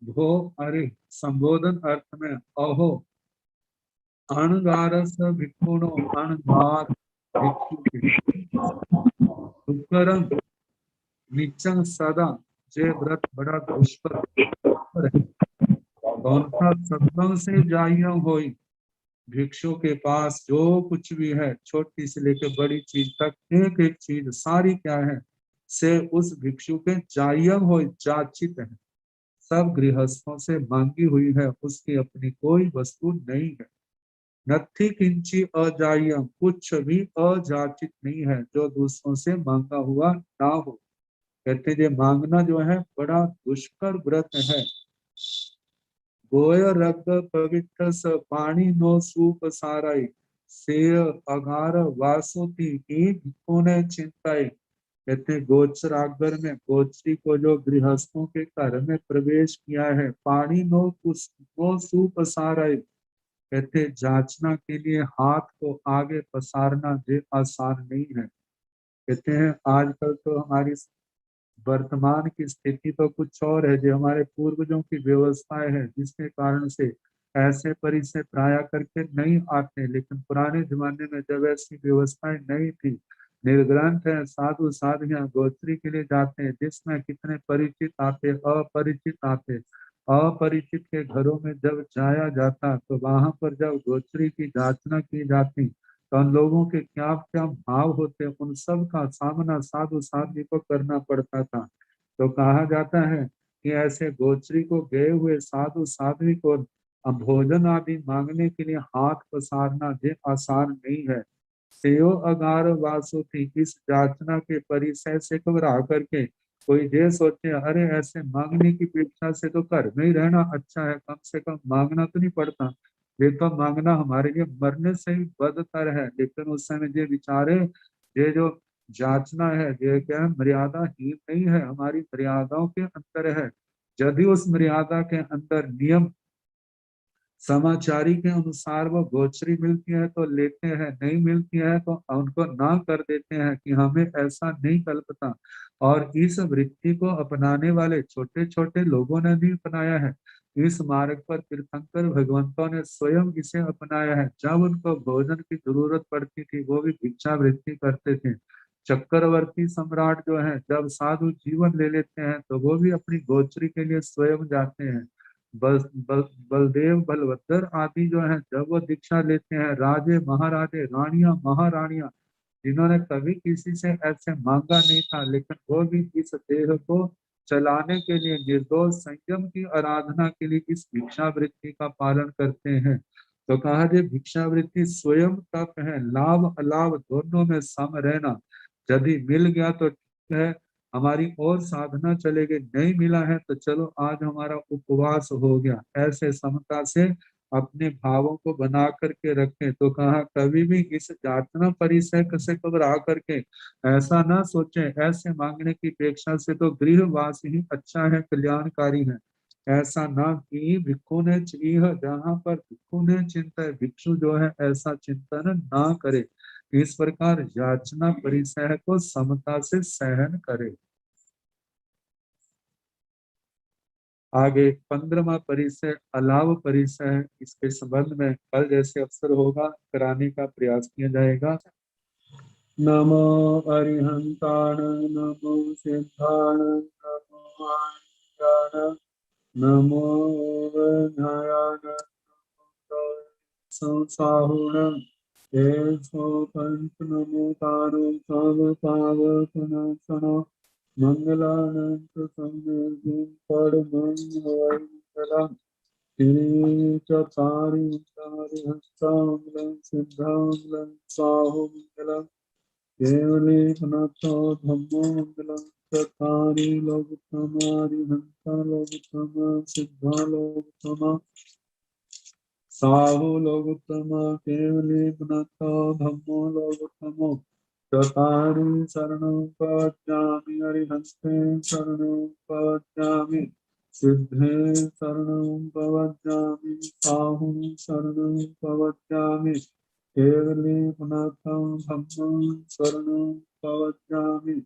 भो अरे संबोधन अर्थ में अहो, अणगारस भिक्षुणो, अणगार भिक्षु के, दुष्करम नित्यं सदा, जे व्रत बड़ा दुष्कर है, कौन सा सत्संग से जाइया होई। भिक्षु के पास जो कुछ भी है, छोटी से लेकर बड़ी चीज तक, एक एक चीज सारी क्या है से उस भिक्षु के जायम हो, जाचित है, सब गृहस्थों से मांगी हुई है, उसकी अपनी कोई वस्तु नहीं है। नत्थि किंची अजायम, कुछ भी अजाचित नहीं है जो दूसरों से मांगा हुआ ना हो। कहते ये मांगना जो है बड़ा दुष्कर व्रत है। गोय रग पवित्र स पानी नो सूप साराई, सेय अगार वासुति एक कोने चिंताई। कहते गोचरागर में गोचरी को जो गृहस्थों के घर में प्रवेश किया है, पानी नो सूप साराई, कहते जांचना के लिए हाथ को आगे पसारना ये आसान नहीं है। कहते हैं आजकल तो हमारी वर्तमान की स्थिति तो कुछ और है, जो हमारे पूर्वजों की व्यवस्थाएं है जिसके कारण से ऐसे परिसर प्राय करके नहीं आते। लेकिन पुराने जमाने में जब ऐसी व्यवस्थाएं नहीं थी, निर्ग्रंथ है, साधु साधियां गोत्री के लिए जाते हैं, जिसमें कितने परिचित आते, अपरिचित आते। अपरिचित के घरों में जब जाया जाता तो वहां पर जब गोत्री की जांचना की जाती तो उन लोगों के क्या क्या भाव होते, उन सब का सामना साधु साध्वी को करना पड़ता था। तो कहा जाता है कि ऐसे गोचरी को गए हुए साधु साध्वी को भोजन आदि मांगने के लिए हाथ पसारना ये आसान नहीं है। सेयो अगार वासु थी, इस याचना के परिचय से घबरा करके कोई ये सोचे अरे ऐसे मांगने की अपेक्षा से तो घर में ही रहना अच्छा है, कम से कम मांगना तो नहीं पड़ता। ये तो मांगना हमारे लिए मरने से ही बदतर है। लेकिन उस समय ये विचारे, ये जो जांचना है ये क्या है, मर्यादाहीन नहीं है, हमारी मर्यादाओं के अंदर है। यदि उस मर्यादा के अंदर नियम समाचारी के अनुसार वो गोचरी मिलती है तो लेते हैं, नहीं मिलती है तो उनको ना कर देते हैं कि हमें ऐसा नहीं कल्पता। और इस वृत्ति को अपनाने वाले छोटे छोटे लोगों ने भी अपनाया है। इस मार्ग पर तीर्थंकर भगवंतों ने स्वयं इसे अपनाया है। जब उनको भोजन की जरूरत पड़ती थी वो भी भिक्षा वृत्ति करते थे। चक्रवर्ती सम्राट जो है जब साधु जीवन ले लेते हैं तो वो भी अपनी गोचरी के लिए स्वयं जाते हैं। बलदेव बलभद्र आदि जो है जब वो दीक्षा लेते हैं, राजे महाराजे रानियां महारानियां जिन्होंने कभी किसी से ऐसे मांगा नहीं था, लेकिन वो भी इस देह को चलाने के लिए, निर्दोष संयम की आराधना के लिए इस भिक्षावृत्ति का पालन करते हैं। तो कहा जे भिक्षावृत्ति स्वयं तप है, लाभ अलाभ दोनों में सम रहना। यदि मिल गया तो ठीक है, हमारी और साधना चलेगी, नहीं मिला है तो चलो आज हमारा उपवास हो गया। ऐसे समता से अपने भावों को बना करके रखें। तो कहा कभी भी इस याचना परिसय से घबरा करके ऐसा ना सोचें, ऐसे मांगने की अपेक्षा से तो गृहवास ही अच्छा है, कल्याणकारी है। ऐसा ना कि भिक्षु ने चीह, जहाँ पर भिक्षु ने चिंता, भिक्षु जो है ऐसा चिंतन ना करे। इस प्रकार याचना परिसय को समता से सहन करे। आगे 15वां परिसय अलाव परिसय है। इसके संबंध में कल जैसे अवसर होगा कराने का प्रयास किया जाएगा। नमो अरिहंताण, नमो सिद्धाण, नमो आज्ञान, नमो वैधायान, संसाहुण पंच नमो तारो सब पावकनाशनो मंगलानंत संवेदन परमंगलम चतारि हस्तांगलं सिद्धांगलं साहुमंगलम केवले पुनतो धम्मो मंगलम चतारि लोकतमारि हंसा लोकतमा सिद्धा लोकतमा साहु लोकतमा केवले पुनतो धम्मो लोकतमो चतारि शरणं पवज्जामि हरिहस्ते शरणं पवज्जामि सिद्धे शरणं पवज्जामि साहुं शरणं पवज्जामि केवले पुनतं धम्मं शरणं पवज्जामि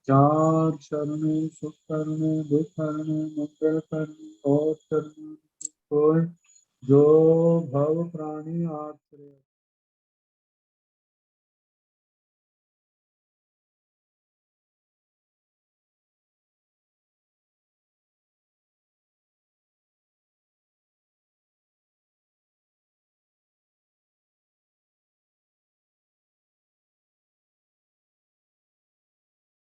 चार शरणे सुकरणे दुखरणे मंगल करणे और शरणों कोई जो भव प्राणी आश्रय